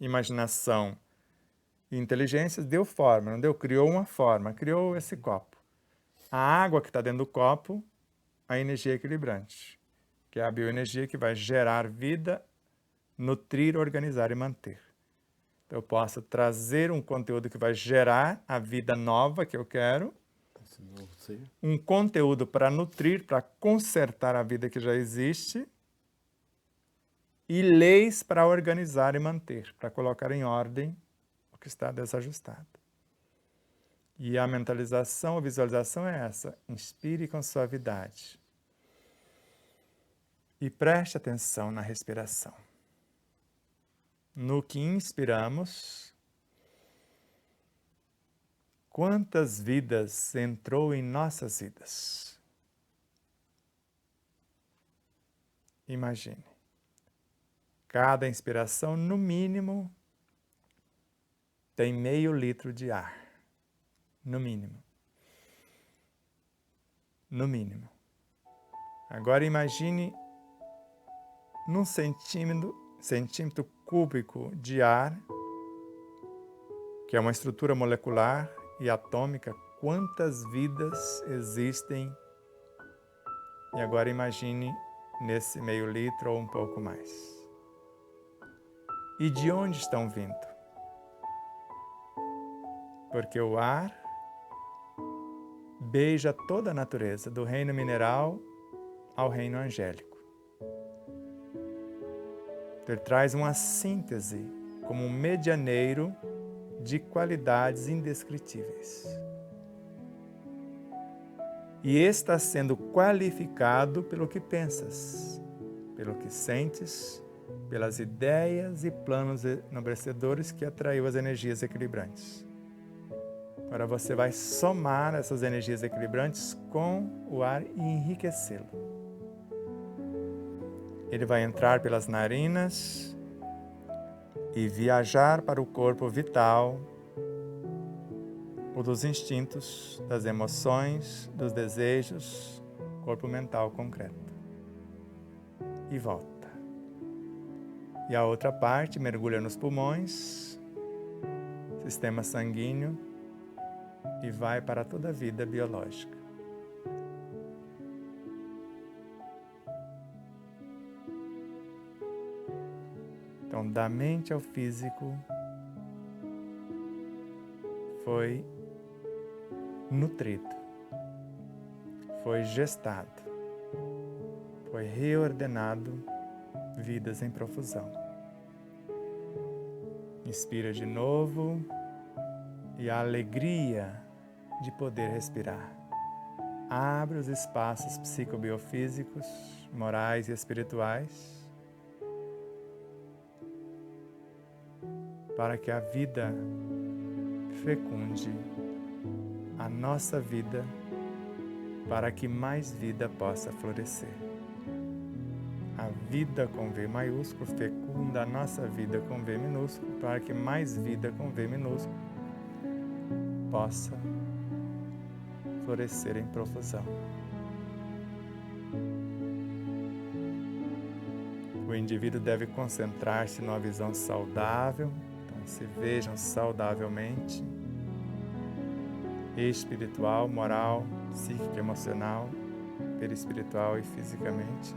imaginação e inteligência deu forma, não deu? Criou uma forma, criou esse copo. A água que está dentro do copo, a energia equilibrante, que é a bioenergia que vai gerar vida, nutrir, organizar e manter. Então, eu posso trazer um conteúdo que vai gerar a vida nova que eu quero, Esse novo ser. um conteúdo para nutrir, para consertar a vida que já existe, e leis para organizar e manter, para colocar em ordem o que está desajustado. E a mentalização, a visualização é essa. Inspire com suavidade. E preste atenção na respiração. No que inspiramos, quantas vidas entrou em nossas vidas? Imagine. Cada inspiração, no mínimo, tem meio litro de ar. No mínimo. No mínimo. Agora imagine num centímetro cúbico de ar, que é uma estrutura molecular e atômica, quantas vidas existem. E agora imagine nesse meio litro ou um pouco mais. E de onde estão vindo? Porque o ar beija toda a natureza, do reino mineral ao reino angélico. Ele traz uma síntese como um medianeiro de qualidades indescritíveis. E está sendo qualificado pelo que pensas, pelo que sentes, pelas ideias e planos enobrecedores que atraiu as energias equilibrantes. Agora você vai somar essas energias equilibrantes com o ar e enriquecê-lo. Ele vai entrar pelas narinas e viajar para o corpo vital, o dos instintos, das emoções, dos desejos, corpo mental concreto. E volta. E a outra parte mergulha nos pulmões, sistema sanguíneo, e vai para toda a vida biológica. Então, da mente ao físico, foi nutrido, foi gestado, foi reordenado, vidas em profusão. Inspira de novo e a alegria de poder respirar. Abre os espaços psicobiofísicos, morais e espirituais para que a vida fecunde a nossa vida para que mais vida possa florescer. A vida com V maiúsculo fecunda a nossa vida com V minúsculo, para que mais vida com V minúsculo possa florescer em profusão. O indivíduo deve concentrar-se numa visão saudável, então se vejam saudavelmente, espiritual, moral, psíquica, emocional, perispiritual e fisicamente.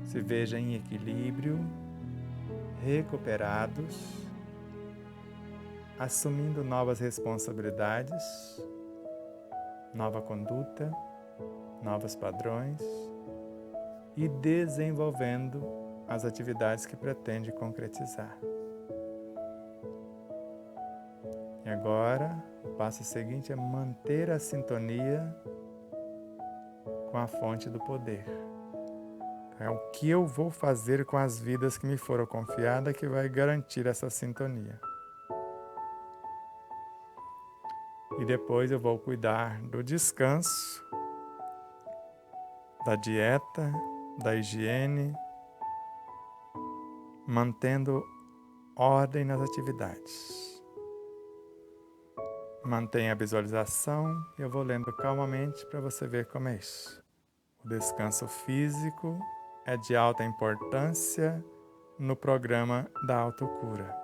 Se vejam em equilíbrio, recuperados, assumindo novas responsabilidades, nova conduta, novos padrões e desenvolvendo as atividades que pretende concretizar. E agora, o passo seguinte é manter a sintonia com a fonte do poder. É o que eu vou fazer com as vidas que me foram confiadas que vai garantir essa sintonia. E depois eu vou cuidar do descanso, da dieta, da higiene, mantendo ordem nas atividades. Mantenha a visualização e eu vou lendo calmamente para você ver como é isso. O descanso físico é de alta importância no programa da autocura.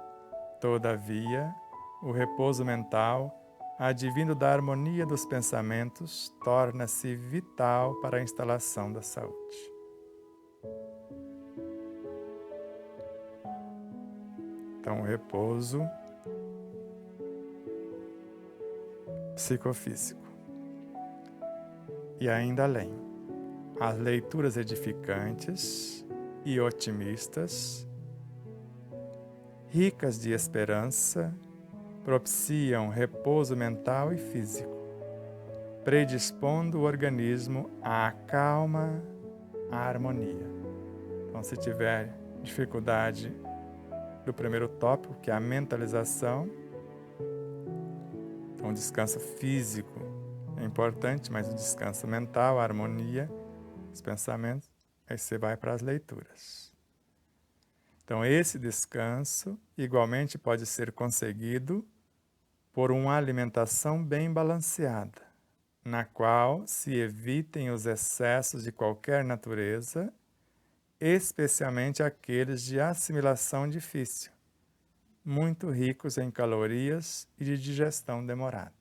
Todavia, o repouso mental, advindo da harmonia dos pensamentos, torna-se vital para a instalação da saúde. Então, o repouso psicofísico. E ainda além, as leituras edificantes e otimistas, ricas de esperança, propiciam repouso mental e físico, predispondo o organismo à calma, à harmonia. Então, se tiver dificuldade do primeiro tópico, que é a mentalização, então o descanso físico é importante, mas o descanso mental, a harmonia, os pensamentos, aí você vai para as leituras. Então, esse descanso igualmente pode ser conseguido por uma alimentação bem balanceada, na qual se evitem os excessos de qualquer natureza, especialmente aqueles de assimilação difícil, muito ricos em calorias e de digestão demorada.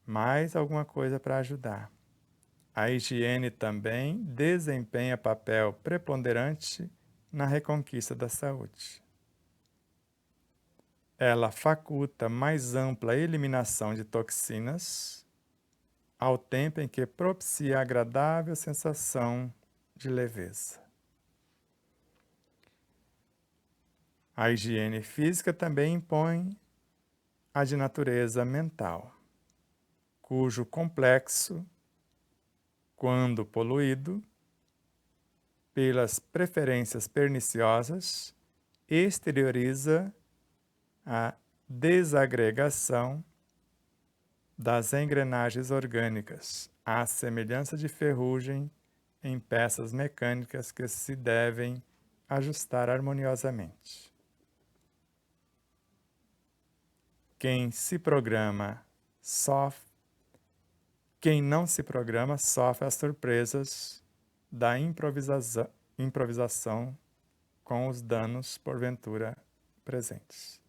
Mais alguma coisa para ajudar. A higiene também desempenha papel preponderante na reconquista da saúde. Ela faculta mais ampla eliminação de toxinas, ao tempo em que propicia a agradável sensação de leveza. A higiene física também impõe a de natureza mental, cujo complexo, quando poluído pelas preferências perniciosas, exterioriza a desagregação das engrenagens orgânicas, à semelhança de ferrugem em peças mecânicas que se devem ajustar harmoniosamente. Quem não se programa sofre as surpresas da improvisação com os danos porventura presentes.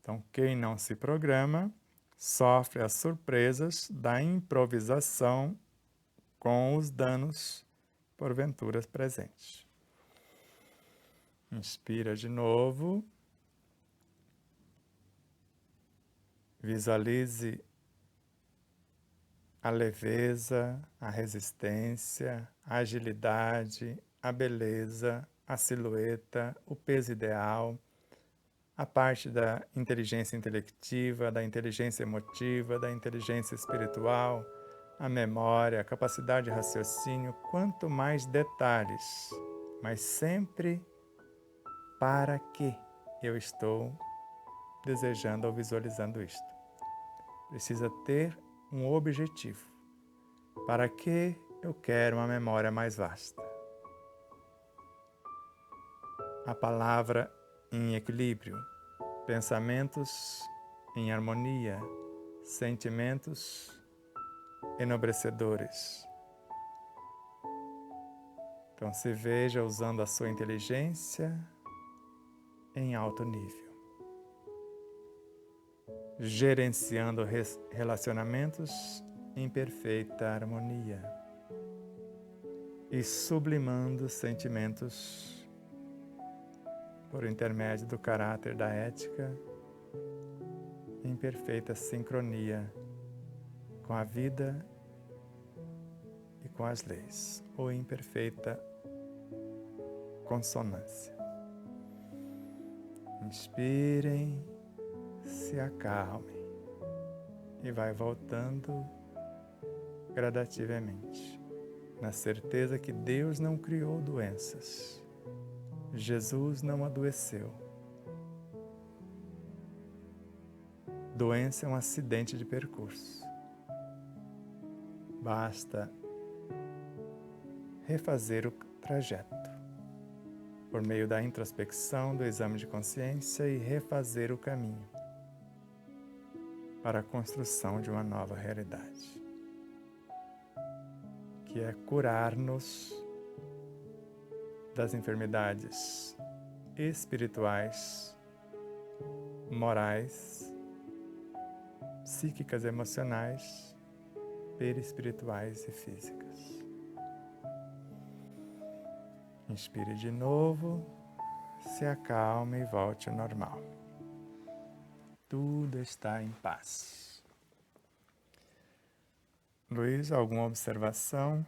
Então, quem não se programa sofre as surpresas da improvisação com os danos porventura presentes. Inspira de novo. Visualize a leveza, a resistência, a agilidade, a beleza, a silhueta, o peso ideal, a parte da inteligência intelectiva, da inteligência emotiva, da inteligência espiritual, a memória, a capacidade de raciocínio, quanto mais detalhes, mas sempre para que eu estou desejando ou visualizando isto. precisa ter um objetivo. Para que eu quero uma memória mais vasta? A palavra em equilíbrio, pensamentos em harmonia, sentimentos enobrecedores. Então se veja usando a sua inteligência em alto nível, gerenciando relacionamentos em perfeita harmonia e sublimando sentimentos por intermédio do caráter da ética em perfeita sincronia com a vida e com as leis, ou em perfeita consonância. Inspirem, se acalmem e vai voltando gradativamente, na certeza que Deus não criou doenças. Jesus não adoeceu. Doença é um acidente de percurso. Basta refazer o trajeto por meio da introspecção, do exame de consciência e refazer o caminho para a construção de uma nova realidade, que é curar-nos das enfermidades espirituais, morais, psíquicas, emocionais, perispirituais e físicas. Inspire de novo, se acalme e volte ao normal. Tudo está em paz. Luiz, alguma observação?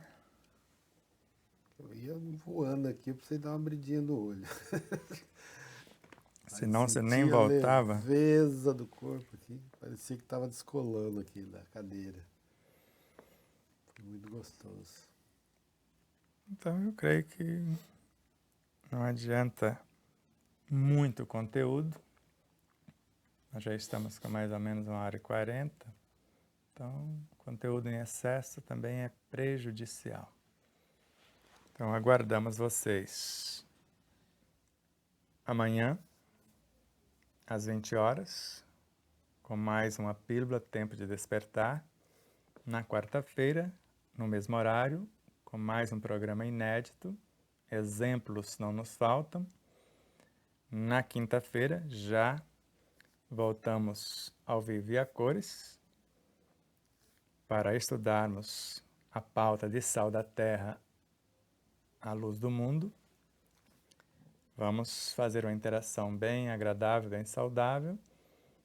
Eu ia voando aqui para você dar uma abridinha do olho. Senão você nem Senti a voltava. leveza do corpo aqui. Parecia que estava descolando aqui da cadeira. Foi muito gostoso. Então eu creio que não adianta muito conteúdo. Nós já estamos com mais ou menos 1h40. Então, conteúdo em excesso também é prejudicial. Então, aguardamos vocês amanhã, às 20 horas, com mais uma pílula Tempo de Despertar. Na quarta-feira, no mesmo horário, com mais um programa inédito. Exemplos não nos faltam. Na quinta-feira, já voltamos ao vivo e a cores para estudarmos a pauta de Sal da Terra, a luz do mundo. Vamos fazer uma interação bem agradável, bem saudável.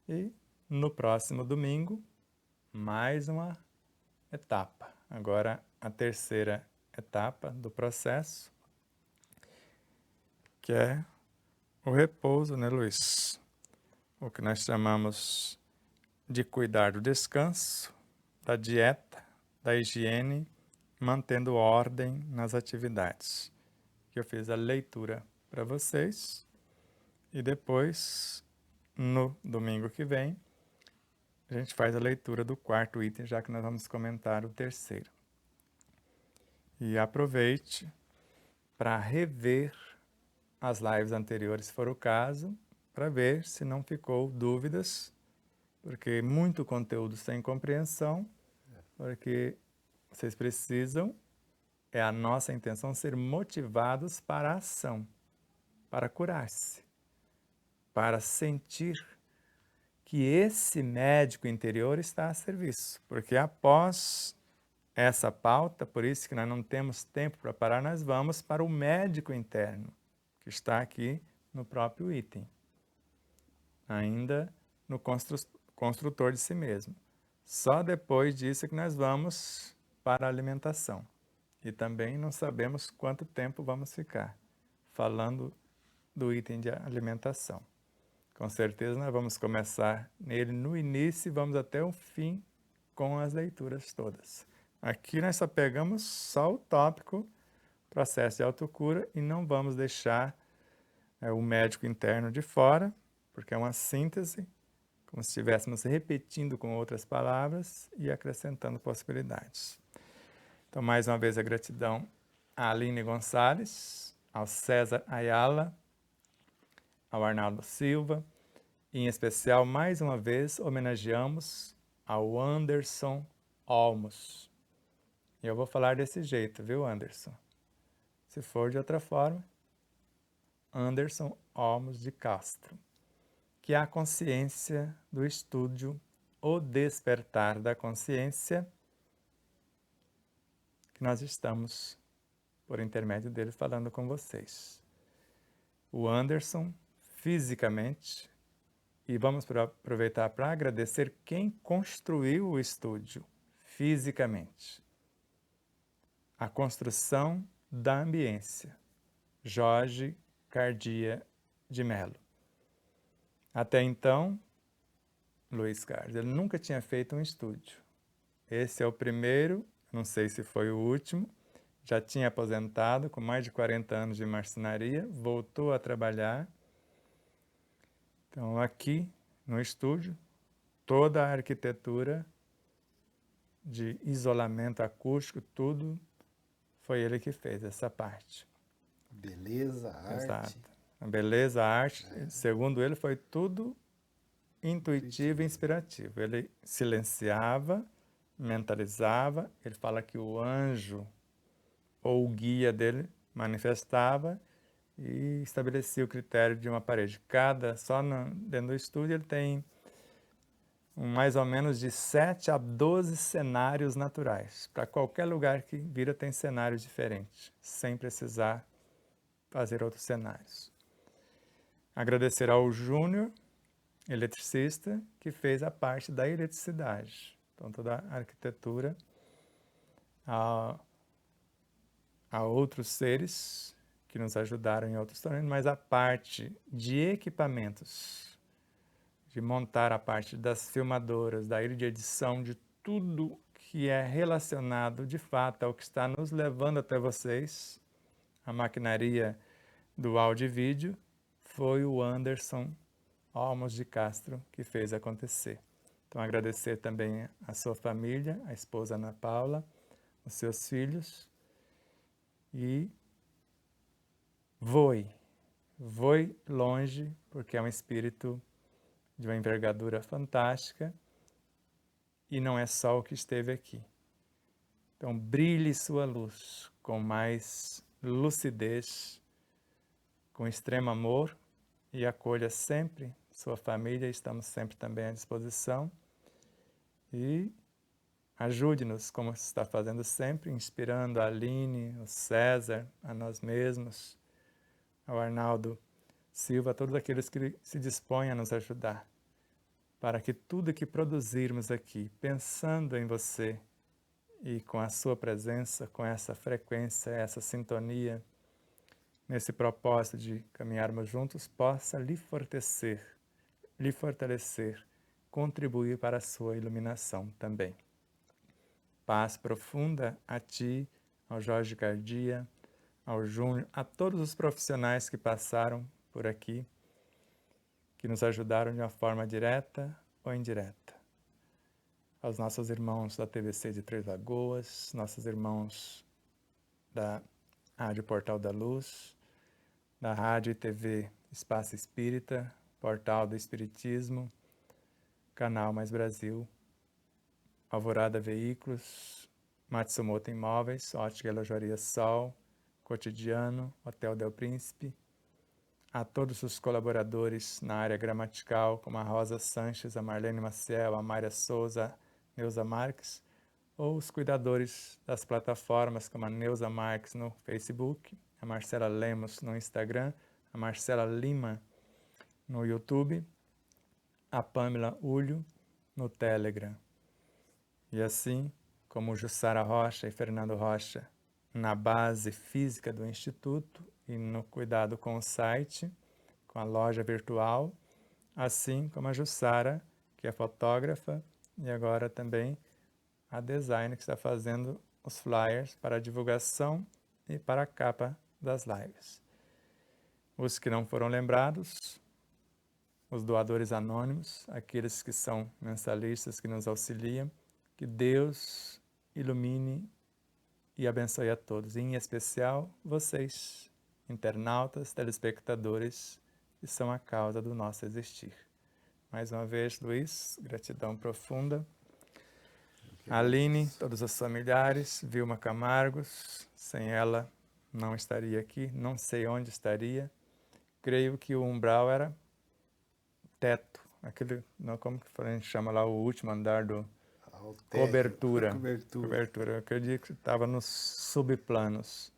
E no próximo domingo, mais uma etapa. Agora a terceira etapa do processo, que é o repouso, né, Luiz? O que nós chamamos de cuidar do descanso, da dieta, da higiene, mantendo ordem nas atividades. Que eu fiz a leitura para vocês e depois, no domingo que vem, a gente faz a leitura do quarto item, já que nós vamos comentar o terceiro. E aproveite para rever as lives anteriores, se for o caso, para ver se não ficou dúvidas, porque muito conteúdo sem compreensão, porque vocês precisam, é a nossa intenção, ser motivados para a ação, para curar-se, para sentir que esse médico interior está a serviço, porque após essa pauta, por isso que nós não temos tempo para parar, nós vamos para o médico interno, que está aqui no próprio item, ainda no construtor de si mesmo. Só depois disso que nós vamos para a alimentação. E também não sabemos quanto tempo vamos ficar falando do item de alimentação. Com certeza nós vamos começar nele no início e vamos até o fim com as leituras todas. Aqui nós só pegamos só o tópico processo de autocura e não vamos deixar o médico interno de fora, porque é uma síntese como se estivéssemos repetindo com outras palavras e acrescentando possibilidades. Então, mais uma vez, a gratidão à Aline Gonçalves, ao César Ayala, ao Arnaldo Silva, e, em especial, mais uma vez, homenageamos ao Anderson Olmos. E eu vou falar desse jeito, viu, Anderson? Se for de outra forma, Anderson Olmos de Castro, que é a consciência do estúdio O Despertar da Consciência, que nós estamos, por intermédio dele, falando com vocês. O Anderson, fisicamente, e vamos aproveitar para agradecer quem construiu o estúdio, fisicamente. A construção da ambiência, Jorge Cardia de Mello. Até então, Luiz Carlos, ele nunca tinha feito um estúdio. Esse é o primeiro, não sei se foi o último, já tinha aposentado com mais de 40 anos de marcenaria, voltou a trabalhar. Então, aqui no estúdio, toda a arquitetura de isolamento acústico, tudo foi ele que fez essa parte. Beleza, arte. Exato. A beleza, a arte, segundo ele, foi tudo intuitivo e inspirativo. Ele silenciava, mentalizava, ele fala que o anjo ou o guia dele manifestava e estabelecia o critério de uma parede. Dentro do estúdio ele tem mais ou menos de 7 a 12 cenários naturais. Para qualquer lugar que vira tem cenários diferentes, sem precisar fazer outros cenários. Agradecer ao Júnior, eletricista, que fez a parte da eletricidade. Então, toda a arquitetura a outros seres que nos ajudaram em outros torneios, mas a parte de equipamentos, de montar a parte das filmadoras, da ilha de edição, de tudo que é relacionado de fato ao que está nos levando até vocês, a maquinaria do áudio e vídeo, foi o Anderson Olmos de Castro que fez acontecer. Então, agradecer também a sua família, a esposa Ana Paula, os seus filhos, e voe longe, porque é um espírito de uma envergadura fantástica e não é só o que esteve aqui. Então, brilhe sua luz com mais lucidez, com extremo amor, e acolha sempre sua família, estamos sempre também à disposição. E ajude-nos, como você está fazendo sempre, inspirando a Aline, o César, a nós mesmos, ao Arnaldo Silva, a todos aqueles que se dispõem a nos ajudar, para que tudo que produzirmos aqui, pensando em você e com a sua presença, com essa frequência, essa sintonia, nesse propósito de caminharmos juntos, possa lhe fortalecer, contribuir para a sua iluminação também. Paz profunda a ti, ao Jorge Cardia, ao Júnior, a todos os profissionais que passaram por aqui, que nos ajudaram de uma forma direta ou indireta. Aos nossos irmãos da TVC de Três Lagoas, nossos irmãos da Rádio Portal da Luz, da Rádio e TV Espaço Espírita, Portal do Espiritismo, Canal Mais Brasil, Alvorada Veículos, Matsumoto Imóveis, Ótica e Lojaria Sol, Cotidiano, Hotel Del Príncipe, a todos os colaboradores na área gramatical, como a Rosa Sanches, a Marlene Maciel, a Mária Souza, a Neuza Marques, ou os cuidadores das plataformas, como a Neuza Marques no Facebook, a Marcela Lemos no Instagram, a Marcela Lima no YouTube, a Pamela Ulho no Telegram. E assim como Jussara Rocha e Fernando Rocha na base física do Instituto e no cuidado com o site, com a loja virtual, assim como a Jussara, que é fotógrafa, e agora também a designer que está fazendo os flyers para a divulgação e para a capa das lives. Os que não foram lembrados, os doadores anônimos, aqueles que são mensalistas, que nos auxiliam. Que Deus ilumine e abençoe a todos, e em especial vocês, internautas, telespectadores, que são a causa do nosso existir. Mais uma vez, Luiz, gratidão profunda. Aline, todos os familiares, Vilma Camargos, sem ela não estaria aqui, não sei onde estaria. Creio que o umbral era teto, aquele, não, como que a gente chama lá, o último andar do cobertura. Cobertura, eu acredito que estava nos subplanos.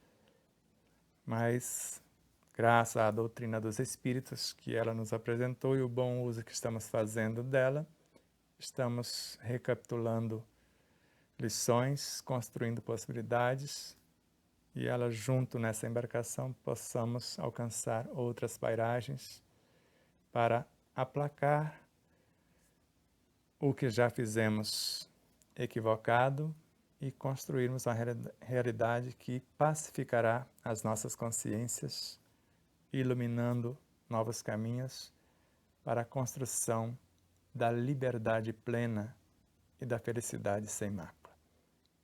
Mas, graças à doutrina dos Espíritos que ela nos apresentou e o bom uso que estamos fazendo dela, estamos recapitulando lições, construindo possibilidades, e ela, junto nessa embarcação, possamos alcançar outras pairagens para aplacar o que já fizemos equivocado e construirmos uma realidade que pacificará as nossas consciências, iluminando novos caminhos para a construção da liberdade plena e da felicidade sem mácula.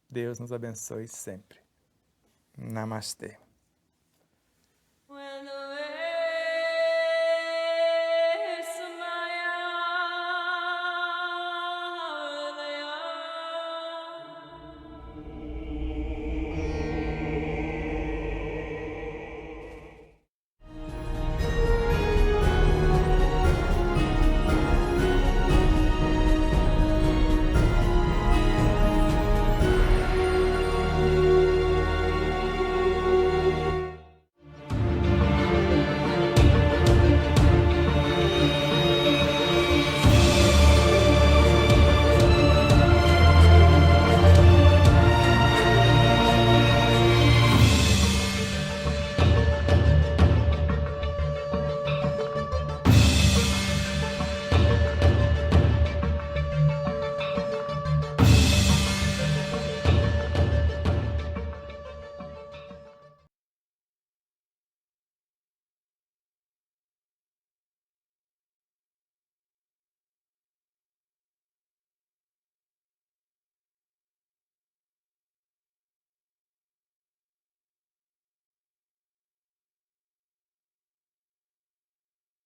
Deus nos abençoe sempre. Namastê.